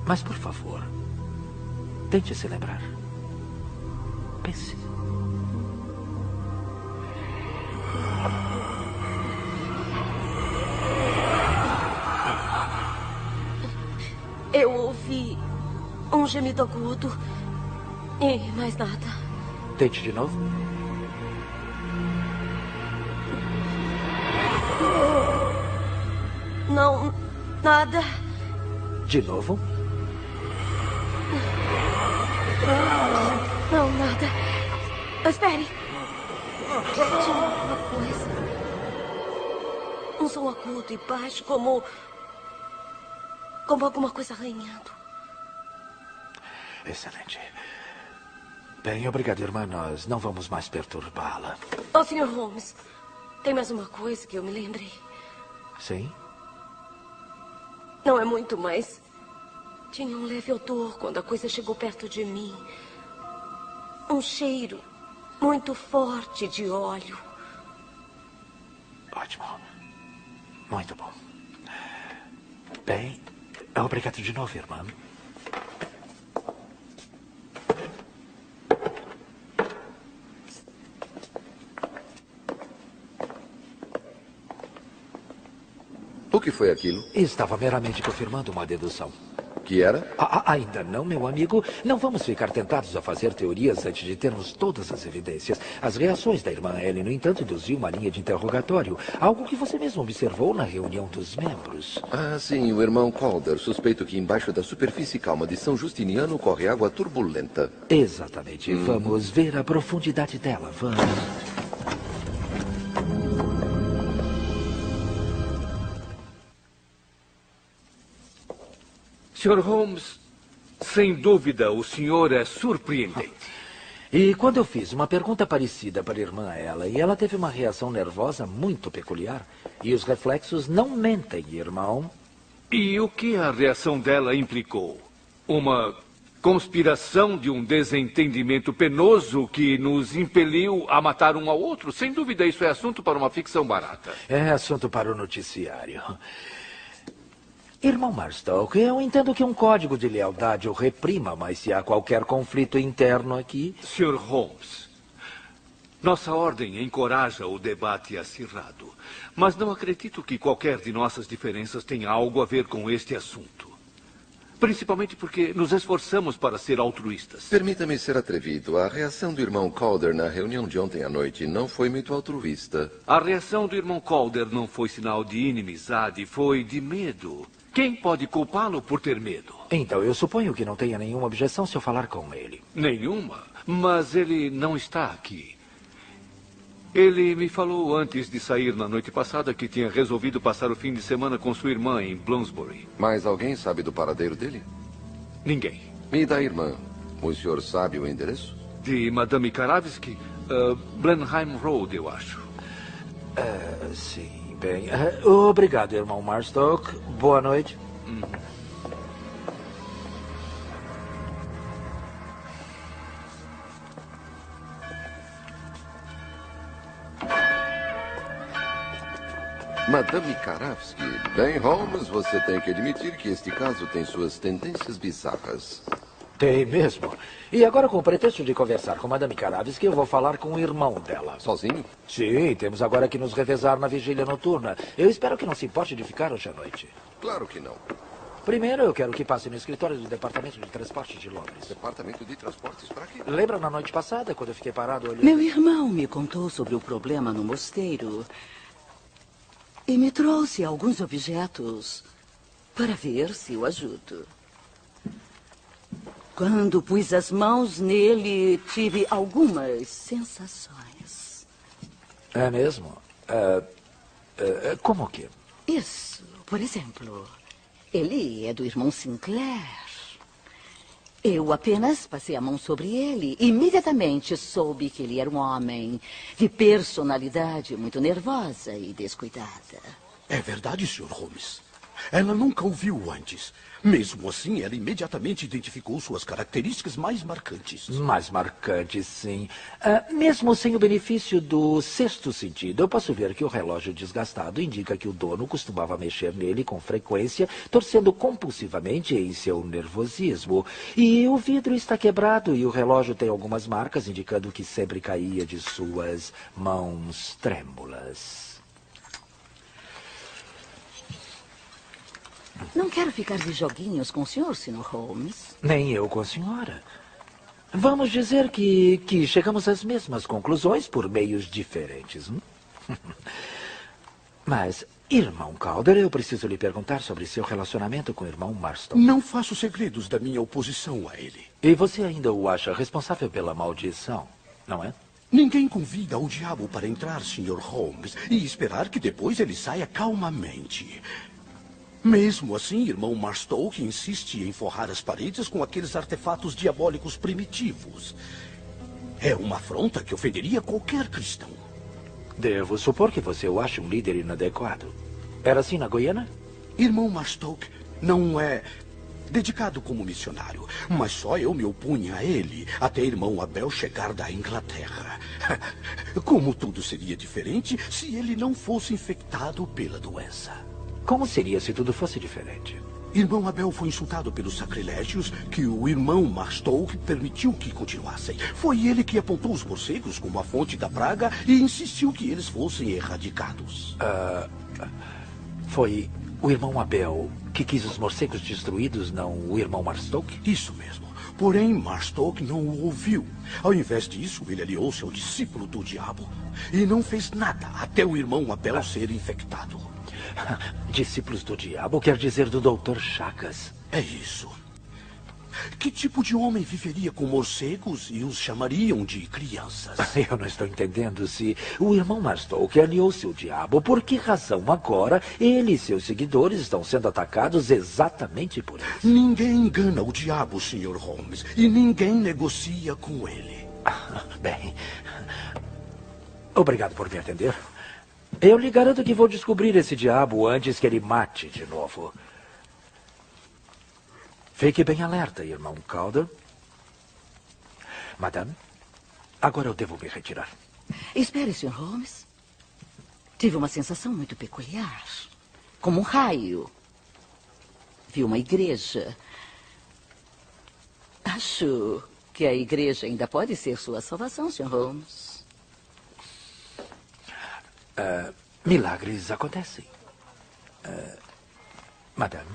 Mas, por favor, tente se lembrar. Pense. Eu ouvi um gemido agudo e mais nada. Tente de novo. Não, nada. De novo. Não, nada. Espere. Tinha uma coisa. Um som agudo e baixo, como alguma coisa arranhando. Excelente. Bem, obrigado, irmã. Nós não vamos mais perturbá-la. Oh, Sr. Holmes, tem mais uma coisa que eu me lembrei. Sim? Não é muito, mas tinha um leve odor quando a coisa chegou perto de mim. Um cheiro muito forte de óleo. Ótimo. Muito bom. Bem, obrigado de novo, irmã. O que foi aquilo? Estava meramente confirmando uma dedução. Que era? Ainda não, meu amigo. Não vamos ficar tentados a fazer teorias antes de termos todas as evidências. As reações da irmã Ellie, no entanto, induziu uma linha de interrogatório. Algo que você mesmo observou na reunião dos membros. Ah, sim, o irmão Calder. Suspeito que embaixo da superfície calma de São Justiniano corre água turbulenta. Exatamente. Vamos ver a profundidade dela. Vamos. Sr. Holmes, sem dúvida, o senhor é surpreendente. E quando eu fiz uma pergunta parecida para a irmã ela teve uma reação nervosa muito peculiar. E os reflexos não mentem, irmão. E o que a reação dela implicou? Uma conspiração de um desentendimento penoso que nos impeliu a matar um ao outro? Sem dúvida, isso é assunto para uma ficção barata. É assunto para o noticiário. Irmão Marstoke, eu entendo que um código de lealdade o reprima, mas se há qualquer conflito interno aqui... Sr. Holmes, nossa ordem encoraja o debate acirrado, mas não acredito que qualquer de nossas diferenças tenha algo a ver com este assunto. Principalmente porque nos esforçamos para ser altruístas. Permita-me ser atrevido. A reação do irmão Calder na reunião de ontem à noite não foi muito altruísta. A reação do irmão Calder não foi sinal de inimizade, foi de medo. Quem pode culpá-lo por ter medo? Então, eu suponho que não tenha nenhuma objeção se eu falar com ele. Nenhuma? Mas ele não está aqui. Ele me falou antes de sair na noite passada que tinha resolvido passar o fim de semana com sua irmã em Bloomsbury. Mas alguém sabe do paradeiro dele? Ninguém. E da irmã? O senhor sabe o endereço? De Madame Karavsky? Blenheim Road, eu acho. Sim. Bem, obrigado, irmão Marstoke. Boa noite. Madame Karavsky. Bem, Holmes, você tem que admitir que este caso tem suas tendências bizarras. Tem mesmo. E agora, com o pretexto de conversar com Madame Karavsky, eu vou falar com o irmão dela. Sozinho? Sim, temos agora que nos revezar na vigília noturna. Eu espero que não se importe de ficar hoje à noite. Claro que não. Primeiro, eu quero que passe no escritório do Departamento de Transportes de Londres. Departamento de Transportes para quê? Lembra na noite passada, quando eu fiquei parado olhando? Meu irmão me contou sobre o problema no mosteiro. E me trouxe alguns objetos para ver se o ajudo. Quando pus as mãos nele, tive algumas sensações. É mesmo? Como que? Isso, por exemplo, ele é do irmão Sinclair. Eu apenas passei a mão sobre ele e imediatamente soube que ele era um homem de personalidade muito nervosa e descuidada. É verdade, Sr. Holmes. Ela nunca o viu antes. Mesmo assim, ela imediatamente identificou suas características mais marcantes. Mais marcantes, sim. Mesmo sem o benefício do sexto sentido, eu posso ver que o relógio desgastado indica que o dono costumava mexer nele com frequência, torcendo compulsivamente em seu nervosismo. E o vidro está quebrado e o relógio tem algumas marcas indicando que sempre caía de suas mãos trêmulas. Não quero ficar de joguinhos com o senhor, Sr. Holmes. Nem eu com a senhora. Vamos dizer que chegamos às mesmas conclusões por meios diferentes. Mas, irmão Calder, eu preciso lhe perguntar sobre seu relacionamento com o irmão Marston. Não faço segredos da minha oposição a ele. E você ainda o acha responsável pela maldição, não é? Ninguém convida o diabo para entrar, Sr. Holmes, e esperar que depois ele saia calmamente. Mesmo assim, irmão Marstoke insiste em forrar as paredes com aqueles artefatos diabólicos primitivos. É uma afronta que ofenderia qualquer cristão. Devo supor que você o acha um líder inadequado. Era assim na Guiana? Irmão Marstoke não é dedicado como missionário, mas só eu me opunha a ele até irmão Abel chegar da Inglaterra. Como tudo seria diferente se ele não fosse infectado pela doença? Como seria se tudo fosse diferente? Irmão Abel foi insultado pelos sacrilégios que o irmão Marstoke permitiu que continuassem. Foi ele que apontou os morcegos como a fonte da praga e insistiu que eles fossem erradicados. Foi O irmão Abel, que quis os morcegos destruídos, não o irmão Marstoke? Isso mesmo. Porém, Marstoke não o ouviu. Ao invés disso, ele aliou-se ao discípulo do diabo e não fez nada até o irmão Abel ser infectado. Discípulos do diabo quer dizer do Dr. Chagas. É isso. Que tipo de homem viveria com morcegos e os chamariam de crianças? Eu não estou entendendo. Se o irmão Marstoke aliou-se ao diabo, por que razão agora ele e seus seguidores estão sendo atacados exatamente por isso? Ninguém engana o diabo, Sr. Holmes, e ninguém negocia com ele. Bem, obrigado por me atender. Eu lhe garanto que vou descobrir esse diabo antes que ele mate de novo. Fique bem alerta, irmão Calder. Madame, agora eu devo me retirar. Espere, Sr. Holmes. Tive uma sensação muito peculiar. Como um raio. Vi uma igreja. Acho que a igreja ainda pode ser sua salvação, Sr. Holmes. Milagres acontecem. Madame.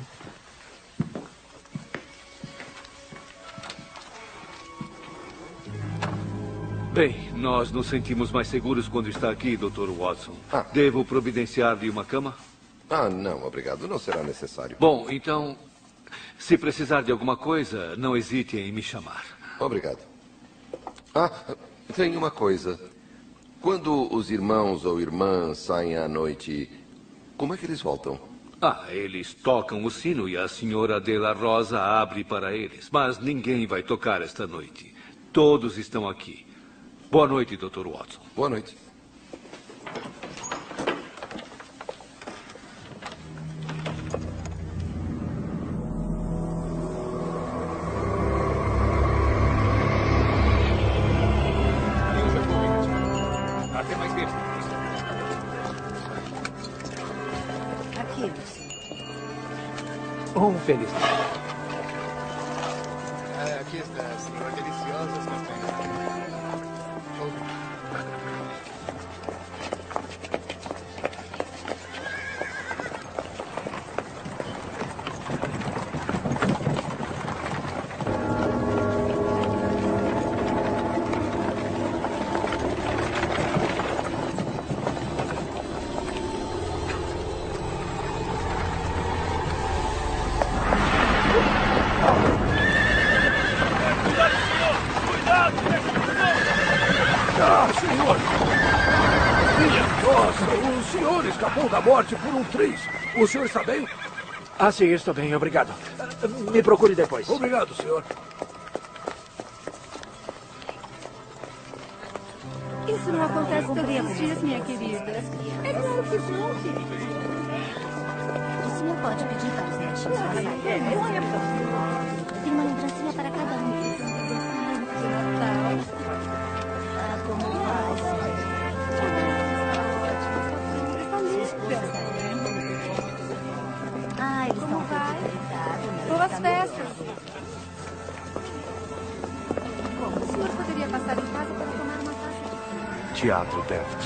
Bem, nós nos sentimos mais seguros quando está aqui, Dr. Watson. Devo providenciar-lhe uma cama? Não, obrigado. Não será necessário. Bom, então, se precisar de alguma coisa, não hesite em me chamar. Obrigado. Tem uma coisa. Quando os irmãos ou irmãs saem à noite, como é que eles voltam? Eles tocam o sino e a senhora de la Rosa abre para eles. Mas ninguém vai tocar esta noite. Todos estão aqui. Boa noite, Dr. Watson. Boa noite. Até mais tempo. Aqui, Um feliz Natal. Aqui está, senhor. Deliciosas castanhas. Senhor! Minha nossa, o senhor escapou da morte por um triz. O senhor está bem? Sim, estou bem, obrigado. Me procure depois. Obrigado, senhor. Isso não acontece todos os dias, minha querida. É claro que não, querida. O senhor pode pedir para os netinhos passarem. Tem uma lembrancinha para cada um. De Natal. Como vai? Eles estão felizes. Boas festas. O senhor poderia passar em casa para tomar uma taça de Teatro Bert.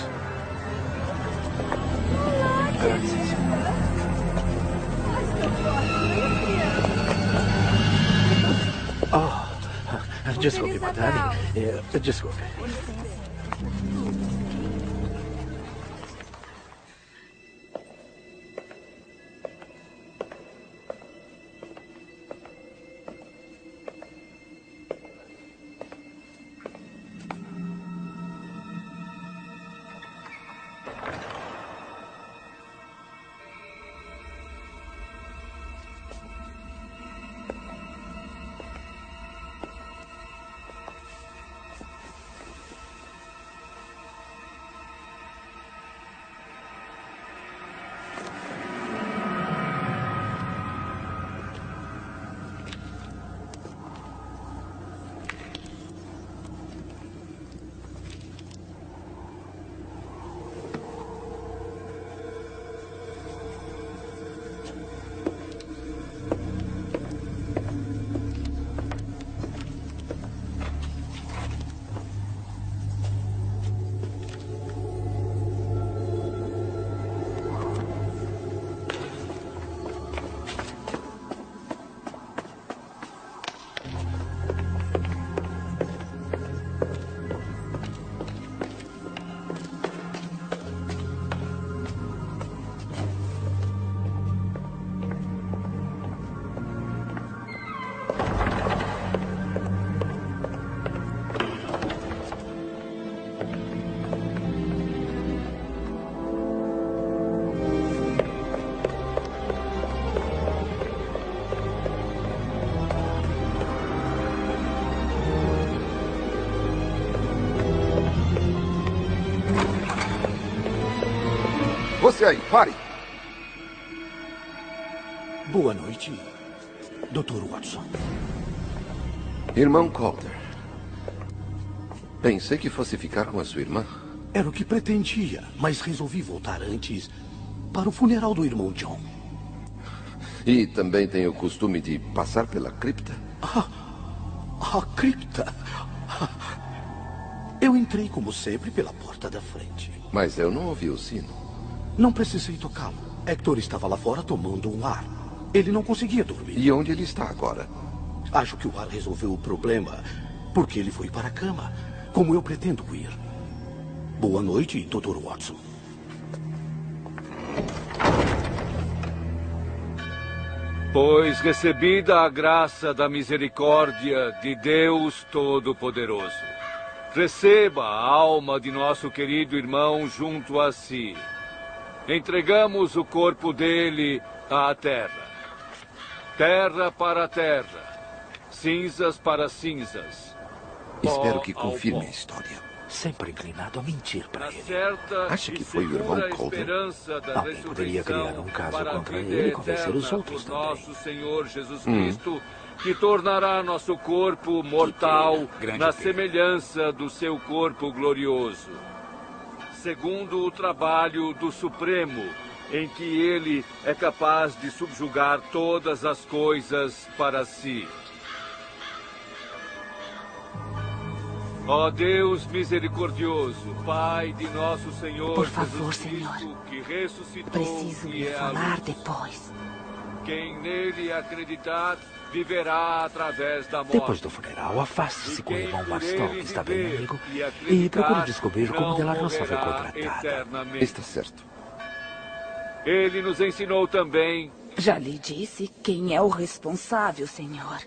Desculpe, madame. Desculpe. Você aí, pare! Boa noite, Dr. Watson. Irmão Calder. Pensei que fosse ficar com a sua irmã. Era o que pretendia, mas resolvi voltar antes para o funeral do irmão John. E também tem o costume de passar pela cripta? A cripta? Eu entrei, como sempre, pela porta da frente. Mas eu não ouvi o sino. Não precisei tocá-lo. Hector estava lá fora tomando um ar. Ele não conseguia dormir. E onde ele está agora? Acho que o ar resolveu o problema, porque ele foi para a cama, como eu pretendo ir. Boa noite, Dr. Watson. Pois recebida a graça da misericórdia de Deus Todo-Poderoso, receba a alma de nosso querido irmão junto a si. Entregamos o corpo dele à terra. Terra para terra. Cinzas para cinzas. Espero que confirme a história. Sempre inclinado a mentir para ele. Acha que foi o irmão Calder? Alguém poderia criar um caso contra ele e convencer os outros também. Nosso Senhor Jesus Cristo, que tornará nosso corpo mortal na semelhança do seu corpo glorioso. Segundo o trabalho do Supremo, em que ele é capaz de subjugar todas as coisas para si. Ó Deus misericordioso, Pai de nosso Senhor Por favor, Jesus Cristo, Senhor. que ressuscitou Preciso e lhe é a falar luz. depois. Quem nele acreditar, viverá através da morte. Depois do funeral, afaste-se com o irmão Marstock, que está bem, amigo, e procure descobrir como Della Roça foi contratada. Está certo. Ele nos ensinou também. Já lhe disse quem é o responsável, senhor.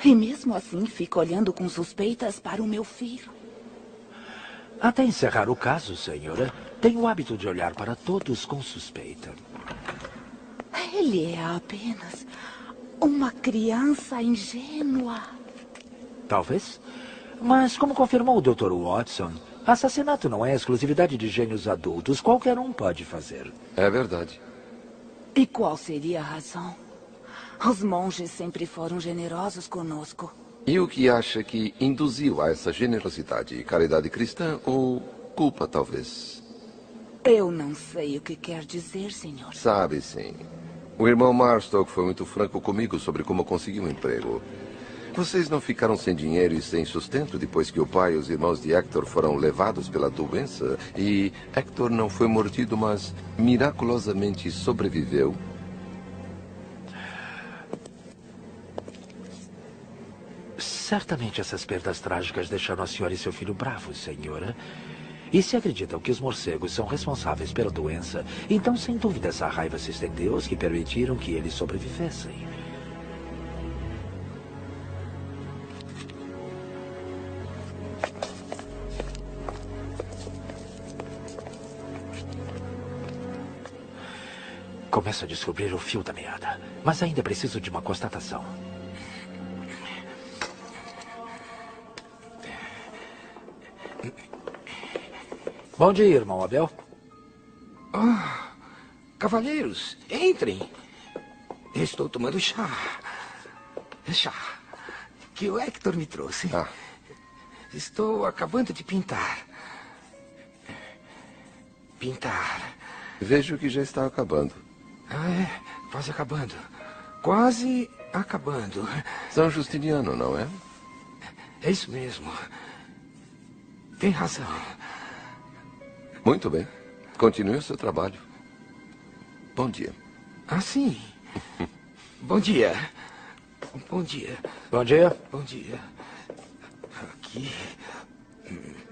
E mesmo assim fica olhando com suspeitas para o meu filho. Até encerrar o caso, senhora, tenho o hábito de olhar para todos com suspeita. Ele é apenas uma criança ingênua. Talvez. Mas, como confirmou o Dr. Watson, assassinato não é exclusividade de gênios adultos. Qualquer um pode fazer. É verdade. E qual seria a razão? Os monges sempre foram generosos conosco. E o que acha que induziu a essa generosidade? Caridade cristã ou culpa, talvez? Eu não sei o que quer dizer, senhor. Sabe, sim. O irmão Marstock foi muito franco comigo sobre como conseguir um emprego. Vocês não ficaram sem dinheiro e sem sustento depois que o pai e os irmãos de Hector foram levados pela doença? E Hector não foi mordido, mas miraculosamente sobreviveu? Certamente essas perdas trágicas deixaram a senhora e seu filho bravos, senhora. E se acreditam que os morcegos são responsáveis pela doença, então sem dúvida essa raiva se estendeu aos que permitiram que eles sobrevivessem. Começo a descobrir o fio da meada, mas ainda preciso de uma constatação. Bom dia, irmão Abel. Cavalheiros, entrem. Estou tomando chá. Chá que o Hector me trouxe. Estou acabando de pintar. Vejo que já está acabando. Quase acabando. Quase acabando. São Justiniano, não é? É isso mesmo. Tem razão. Muito bem. Continue o seu trabalho. Bom dia. Sim. Bom dia. Bom dia. Bom dia. Bom dia. Aqui.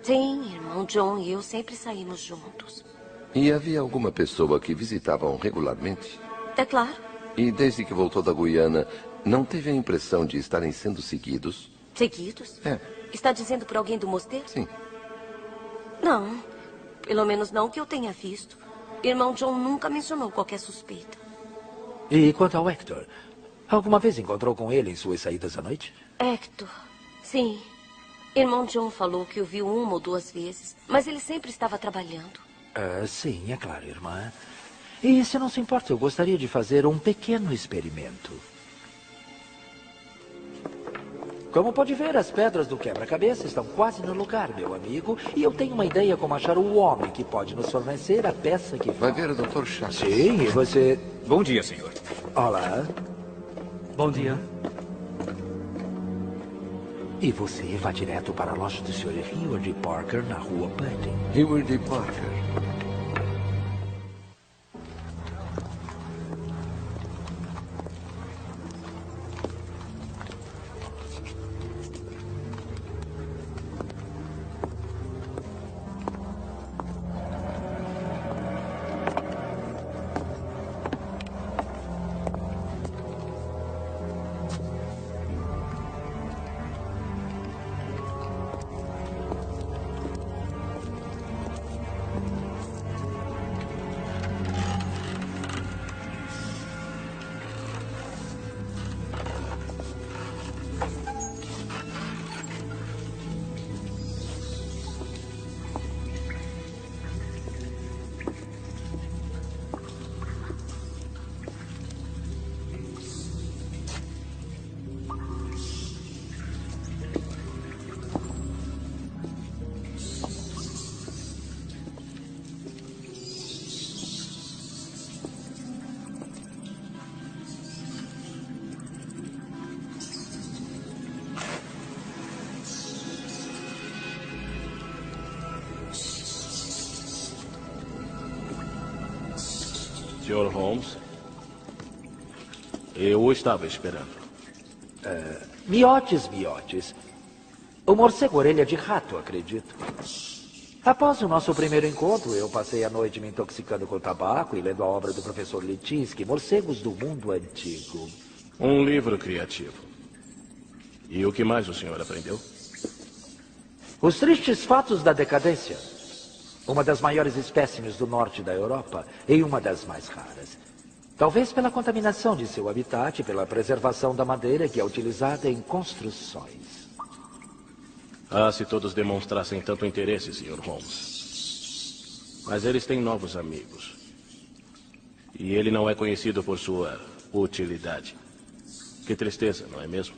Sim, irmão John e eu sempre saímos juntos. E havia alguma pessoa que visitavam regularmente? É claro. E desde que voltou da Guiana, não teve a impressão de estarem sendo seguidos? Seguidos? É. Está dizendo por alguém do mosteiro? Sim. Não. Pelo menos não que eu tenha visto. Irmão John nunca mencionou qualquer suspeita. E quanto ao Hector? Alguma vez encontrou com ele em suas saídas à noite? Hector? Sim. Irmão John falou que o viu uma ou duas vezes, mas ele sempre estava trabalhando. Sim, é claro, irmã. E se não se importa, eu gostaria de fazer um pequeno experimento. Como pode ver, as pedras do quebra-cabeça estão quase no lugar, meu amigo. E eu tenho uma ideia como achar o homem que pode nos fornecer a peça que... Vai ver o Dr. Chagas. Sim, e você... Bom dia, senhor. Olá. Bom dia. E você vai direto para a loja do Sr. Heward Parker, na rua Pudding. Heward Parker. Sr. Holmes, eu o estava esperando. Miotes. O morcego orelha de rato, acredito. Após o nosso primeiro encontro, eu passei a noite me intoxicando com tabaco e lendo a obra do professor Litinsky, Morcegos do Mundo Antigo. Um livro criativo. E o que mais o senhor aprendeu? Os tristes fatos da decadência. Uma das maiores espécimes do norte da Europa e uma das mais raras. Talvez pela contaminação de seu habitat e pela preservação da madeira que é utilizada em construções. Ah, se todos demonstrassem tanto interesse, Sr. Holmes. Mas eles têm novos amigos. E ele não é conhecido por sua utilidade. Que tristeza, não é mesmo?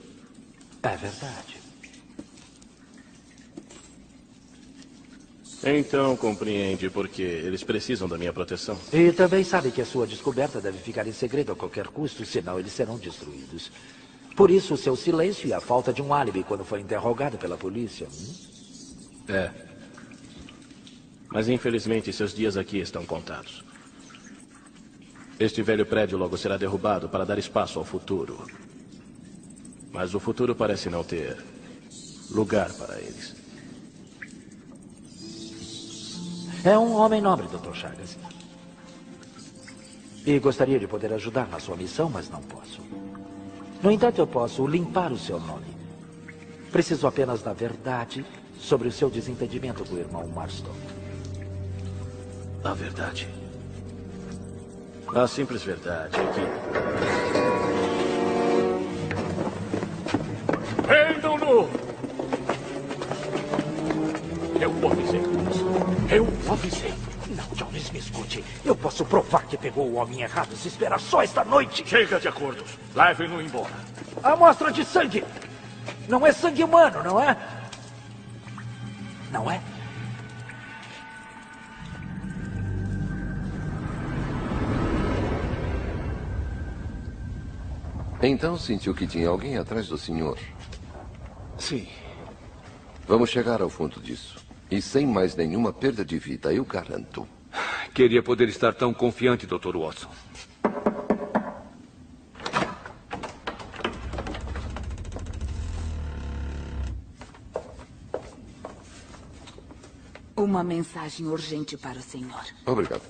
É verdade. Então compreende por que eles precisam da minha proteção. E também sabe que a sua descoberta deve ficar em segredo a qualquer custo, senão eles serão destruídos. Por isso, o seu silêncio e a falta de um álibi quando foi interrogado pela polícia. É. Mas infelizmente seus dias aqui estão contados. Este velho prédio logo será derrubado para dar espaço ao futuro. Mas o futuro parece não ter lugar para eles. É um homem nobre, Dr. Chagas. E gostaria de poder ajudar na sua missão, mas não posso. No entanto, eu posso limpar o seu nome. Preciso apenas da verdade sobre o seu desentendimento com o irmão Marston. A verdade? A simples verdade é que... Prendam-no! Eu o avisei. Eu o avisei. Não, Jones, me escute. Eu posso provar que pegou o homem errado se esperar só esta noite. Chega de acordos. Levem-no embora. A amostra de sangue. Não é sangue humano, não é? Não é? Então sentiu que tinha alguém atrás do senhor? Sim. Vamos chegar ao fundo disso. E sem mais nenhuma perda de vida, eu garanto. Queria poder estar tão confiante, Dr. Watson. Uma mensagem urgente para o senhor. Obrigado.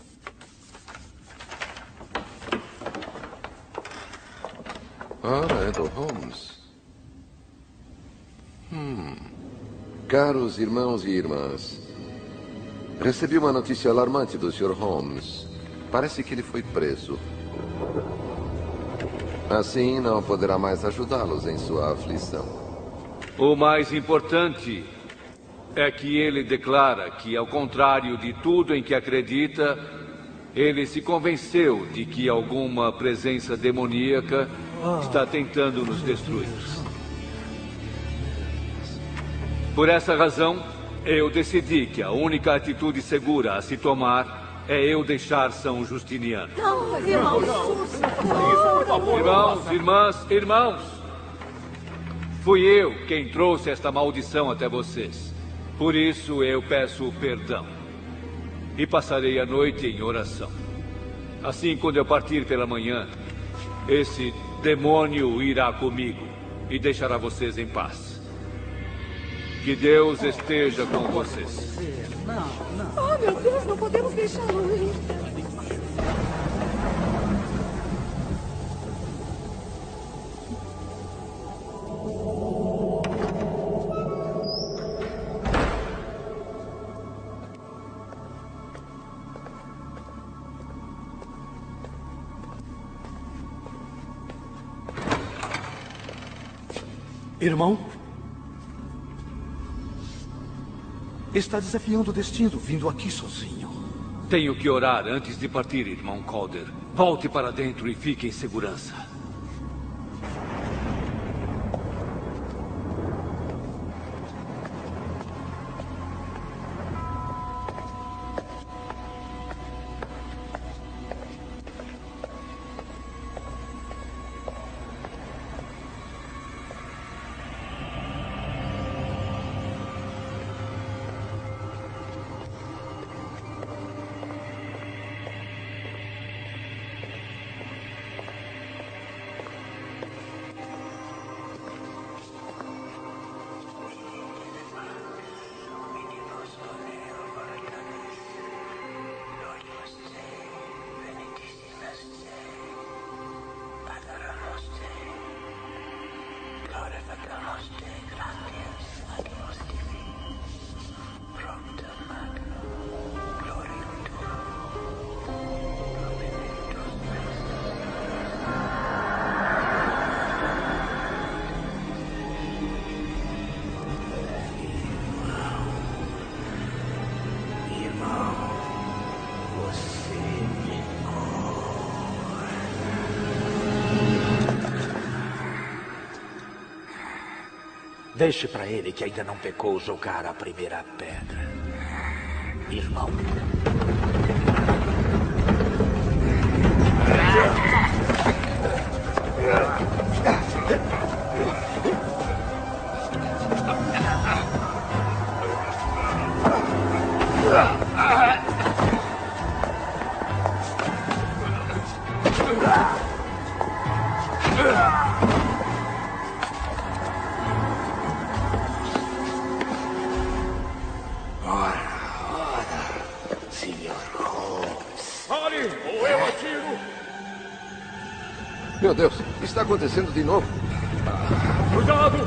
Ora, é do Holmes. Caros irmãos e irmãs, recebi uma notícia alarmante do Sr. Holmes. Parece que ele foi preso. Assim, não poderá mais ajudá-los em sua aflição. O mais importante é que ele declara que, ao contrário de tudo em que acredita, ele se convenceu de que alguma presença demoníaca está tentando nos destruir. Por essa razão, eu decidi que a única atitude segura a se tomar é eu deixar São Justiniano. Não, irmão. Irmãos, irmãs, irmãos, fui eu quem trouxe esta maldição até vocês. Por isso eu peço perdão. E passarei a noite em oração. Assim, quando eu partir pela manhã, esse demônio irá comigo e deixará vocês em paz. Que Deus esteja com vocês. Oh, meu Deus, não podemos deixá-lo ir. Irmão? Está desafiando o destino, vindo aqui sozinho. Tenho que orar antes de partir, irmão Calder. Volte para dentro e fique em segurança. Deixe para ele que ainda não pecou jogar a primeira pedra. Irmão. Meu Deus, está acontecendo de novo. Cuidado!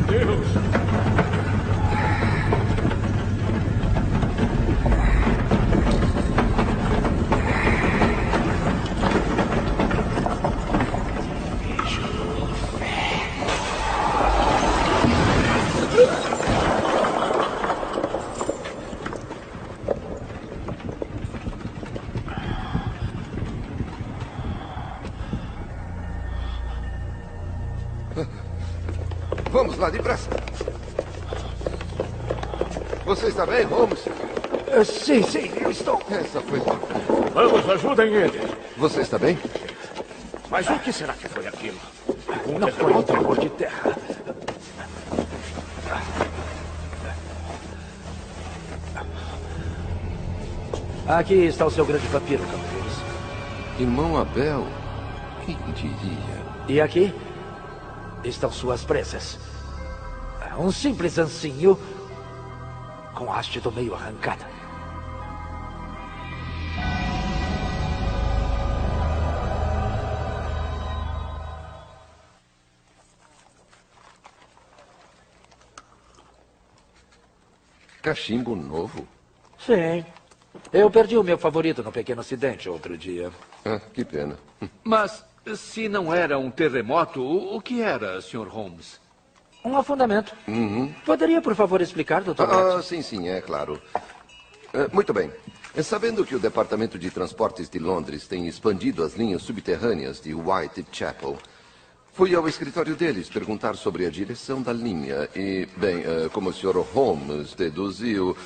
Deus! Vamos lá, depressa. Você está bem, Holmes? Sim, eu estou. Essa foi... Vamos, ajudem ele. Você está bem? Mas o que será que foi aquilo? Não foi um tremor de terra. Aqui está o seu grande vampiro, Campos. Irmão Abel, quem diria? E aqui estão suas presas. Um simples ancinho com a haste do meio arrancada. Cachimbo novo? Sim. Eu perdi o meu favorito no pequeno acidente outro dia. Ah, que pena. Mas, se não era um terremoto, o que era, Sr. Holmes? Um afundamento. Uhum. Poderia, por favor, explicar, Dr. Watson? Sim, é claro. Muito bem. Sabendo que o Departamento de Transportes de Londres tem expandido as linhas subterrâneas de Whitechapel, fui ao escritório deles perguntar sobre a direção da linha e, bem, como o Sr. Holmes deduziu,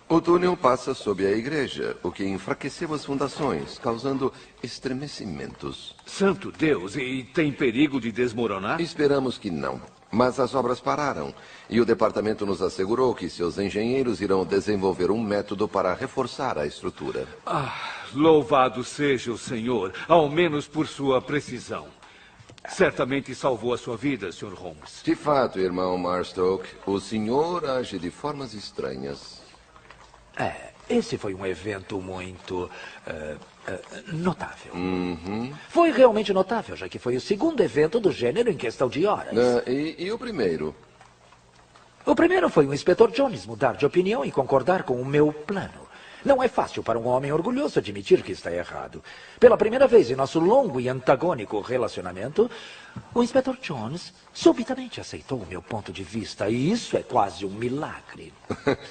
o túnel passa sob a igreja, o que enfraqueceu as fundações, causando estremecimentos. Santo Deus, e tem perigo de desmoronar? Esperamos que não. Mas as obras pararam e o departamento nos assegurou que seus engenheiros irão desenvolver um método para reforçar a estrutura. Louvado seja o Senhor, ao menos por sua precisão. Certamente salvou a sua vida, Sr. Holmes. De fato, irmão Marstoke, o senhor age de formas estranhas. Esse foi um evento muito notável. Uhum. Foi realmente notável, já que foi o segundo evento do gênero em questão de horas. E o primeiro? O primeiro foi o Inspetor Jones mudar de opinião e concordar com o meu plano. Não é fácil para um homem orgulhoso admitir que está errado. Pela primeira vez em nosso longo e antagônico relacionamento, o Inspetor Jones subitamente aceitou o meu ponto de vista, e isso é quase um milagre.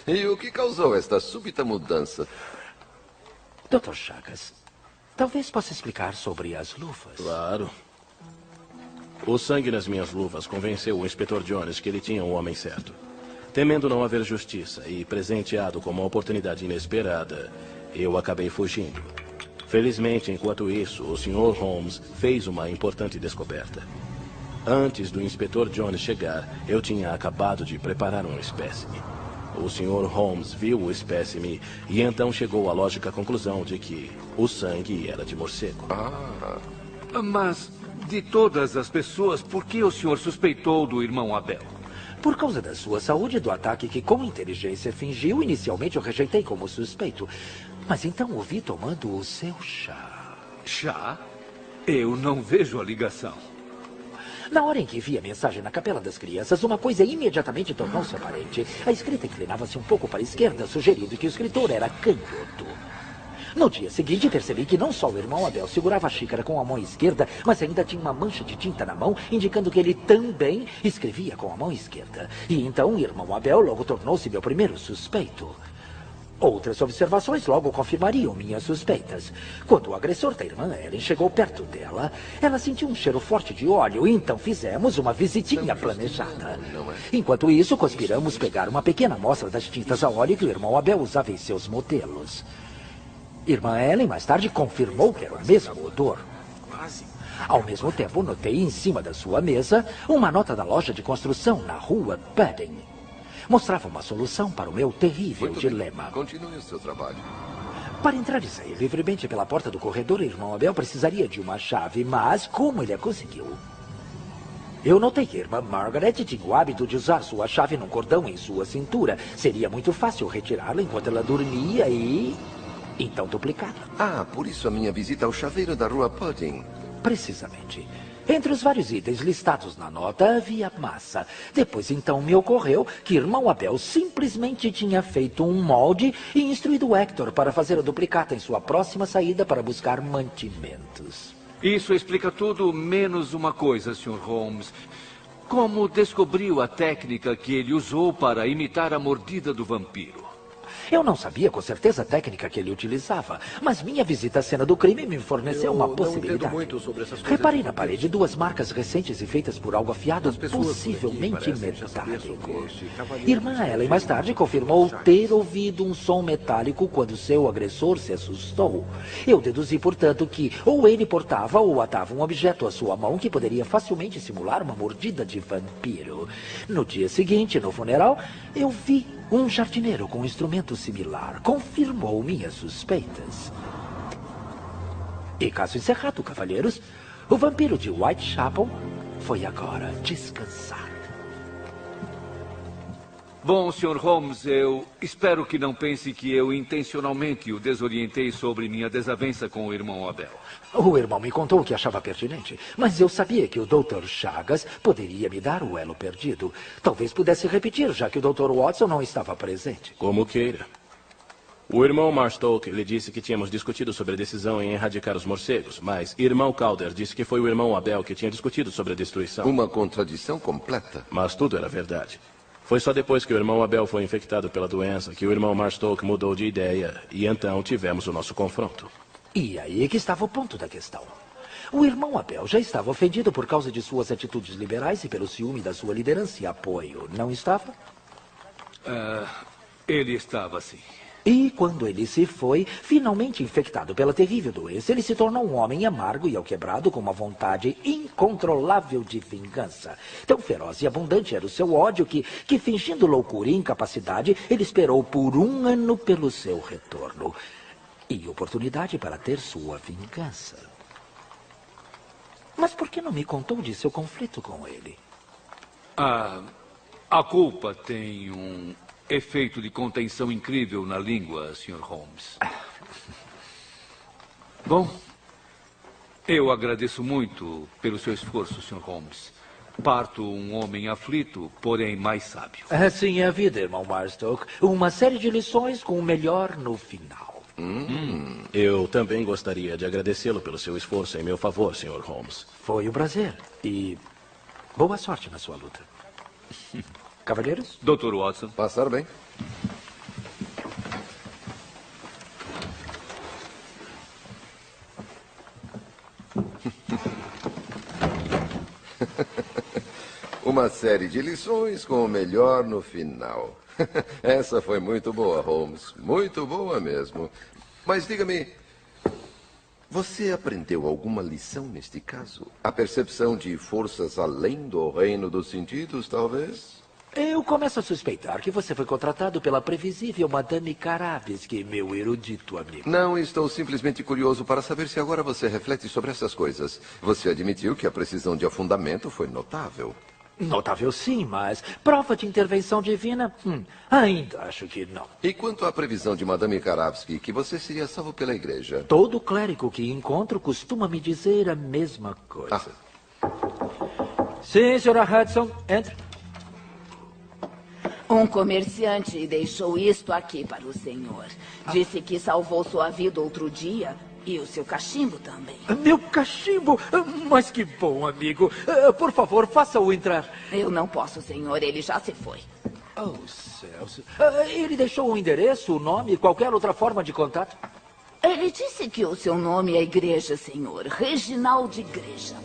E o que causou esta súbita mudança? Dr. Chagas, talvez possa explicar sobre as luvas. Claro. O sangue nas minhas luvas convenceu o Inspetor Jones que ele tinha o homem certo. Temendo não haver justiça e presenteado com uma oportunidade inesperada, eu acabei fugindo. Felizmente, enquanto isso, o Sr. Holmes fez uma importante descoberta. Antes do Inspetor Jones chegar, eu tinha acabado de preparar um espécime. O Sr. Holmes viu o espécime e então chegou à lógica conclusão de que o sangue era de morcego. Mas, de todas as pessoas, por que o senhor suspeitou do irmão Abel? Por causa da sua saúde e do ataque que com inteligência fingiu, inicialmente eu rejeitei como suspeito. Mas então o vi tomando o seu chá. Chá? Eu não vejo a ligação. Na hora em que vi a mensagem na Capela das Crianças, uma coisa imediatamente tornou-se aparente. A escrita inclinava-se um pouco para a esquerda, sugerindo que o escritor era canhoto. No dia seguinte, percebi que não só o irmão Abel segurava a xícara com a mão esquerda, mas ainda tinha uma mancha de tinta na mão, indicando que ele também escrevia com a mão esquerda. E então o irmão Abel logo tornou-se meu primeiro suspeito. Outras observações logo confirmariam minhas suspeitas. Quando o agressor da irmã Ellen chegou perto dela, ela sentiu um cheiro forte de óleo e então fizemos uma visitinha planejada. Enquanto isso, conspiramos pegar uma pequena amostra das tintas a óleo que o irmão Abel usava em seus modelos. Irmã Ellen mais tarde confirmou que era o mesmo odor. Ao mesmo tempo, notei em cima da sua mesa uma nota da loja de construção na rua Padding. Mostrava uma solução para o meu terrível dilema. Continue o seu trabalho. Para entrar e sair livremente pela porta do corredor, o irmão Abel precisaria de uma chave, mas como ele a conseguiu? Eu notei que a irmã Margaret tinha o hábito de usar sua chave num cordão em sua cintura. Seria muito fácil retirá-la enquanto ela dormia e... então duplicá-la. Por isso a minha visita ao chaveiro da rua Pudding. Precisamente. Entre os vários itens listados na nota havia massa. Depois então me ocorreu que irmão Abel simplesmente tinha feito um molde e instruído Hector para fazer a duplicata em sua próxima saída para buscar mantimentos. Isso explica tudo menos uma coisa, Sr. Holmes. Como descobriu a técnica que ele usou para imitar a mordida do vampiro? Eu não sabia com certeza a técnica que ele utilizava, mas minha visita à cena do crime me forneceu uma possibilidade. Muito sobre essas coisas. Reparei na parede duas marcas recentes e feitas por algo afiado, possivelmente metálico. Irmã Ellen mais tarde confirmou ter ouvido um som metálico quando seu agressor se assustou. Eu deduzi, portanto, que ou ele portava ou atava um objeto à sua mão que poderia facilmente simular uma mordida de vampiro. No dia seguinte, no funeral, eu vi um jardineiro com um instrumento similar. Confirmou minhas suspeitas. E caso encerrado, cavalheiros, o vampiro de Whitechapel foi agora descansar. Bom, Sr. Holmes, eu espero que não pense que eu intencionalmente o desorientei sobre minha desavença com o irmão Abel. O irmão me contou o que achava pertinente, mas eu sabia que o Dr. Chagas poderia me dar o elo perdido. Talvez pudesse repetir, já que o Dr. Watson não estava presente. Como queira. O irmão Marstoke lhe disse que tínhamos discutido sobre a decisão em erradicar os morcegos, mas irmão Calder disse que foi o irmão Abel que tinha discutido sobre a destruição. Uma contradição completa. Mas tudo era verdade. Foi só depois que o irmão Abel foi infectado pela doença que o irmão Marstoke mudou de ideia e então tivemos o nosso confronto. E aí é que estava o ponto da questão. O irmão Abel já estava ofendido por causa de suas atitudes liberais e pelo ciúme da sua liderança e apoio, não estava? Ele estava, sim. E quando ele se foi, finalmente infectado pela terrível doença, ele se tornou um homem amargo e alquebrado com uma vontade incontrolável de vingança. Tão feroz e abundante era o seu ódio que fingindo loucura e incapacidade, ele esperou por 1 ano pelo seu retorno. E oportunidade para ter sua vingança. Mas por que não me contou de seu conflito com ele? A culpa tem um efeito de contenção incrível na língua, Sr. Holmes. Bom, eu agradeço muito pelo seu esforço, Sr. Holmes. Parto um homem aflito, porém mais sábio. Assim é a vida, irmão Marstoke. Uma série de lições com o melhor no final. Eu também gostaria de agradecê-lo pelo seu esforço em meu favor, Sr. Holmes. Foi um prazer. E boa sorte na sua luta. Cavalheiros? Dr. Watson. Passaram bem. Uma série de lições com o melhor no final. Essa foi muito boa, Holmes. Muito boa mesmo. Mas diga-me, você aprendeu alguma lição neste caso? A percepção de forças além do reino dos sentidos, talvez? Eu começo a suspeitar que você foi contratado pela previsível Madame Caravsky, meu erudito amigo. Não, estou simplesmente curioso para saber se agora você reflete sobre essas coisas. Você admitiu que a precisão de afundamento foi notável. Notável sim, mas prova de intervenção divina? Ainda acho que não. E quanto à previsão de Madame Caravsky, que você seria salvo pela igreja? Todo clérigo que encontro costuma me dizer a mesma coisa. Sim, senhora Hudson, entre. Um comerciante deixou isto aqui para o senhor. Disse que salvou sua vida outro dia e o seu cachimbo também. Meu cachimbo? Mas que bom, amigo. Por favor, faça-o entrar. Eu não posso, senhor. Ele já se foi. Oh, céus. Ele deixou o endereço, o nome e qualquer outra forma de contato? Ele disse que o seu nome é Igreja, senhor. Reginaldo Igreja.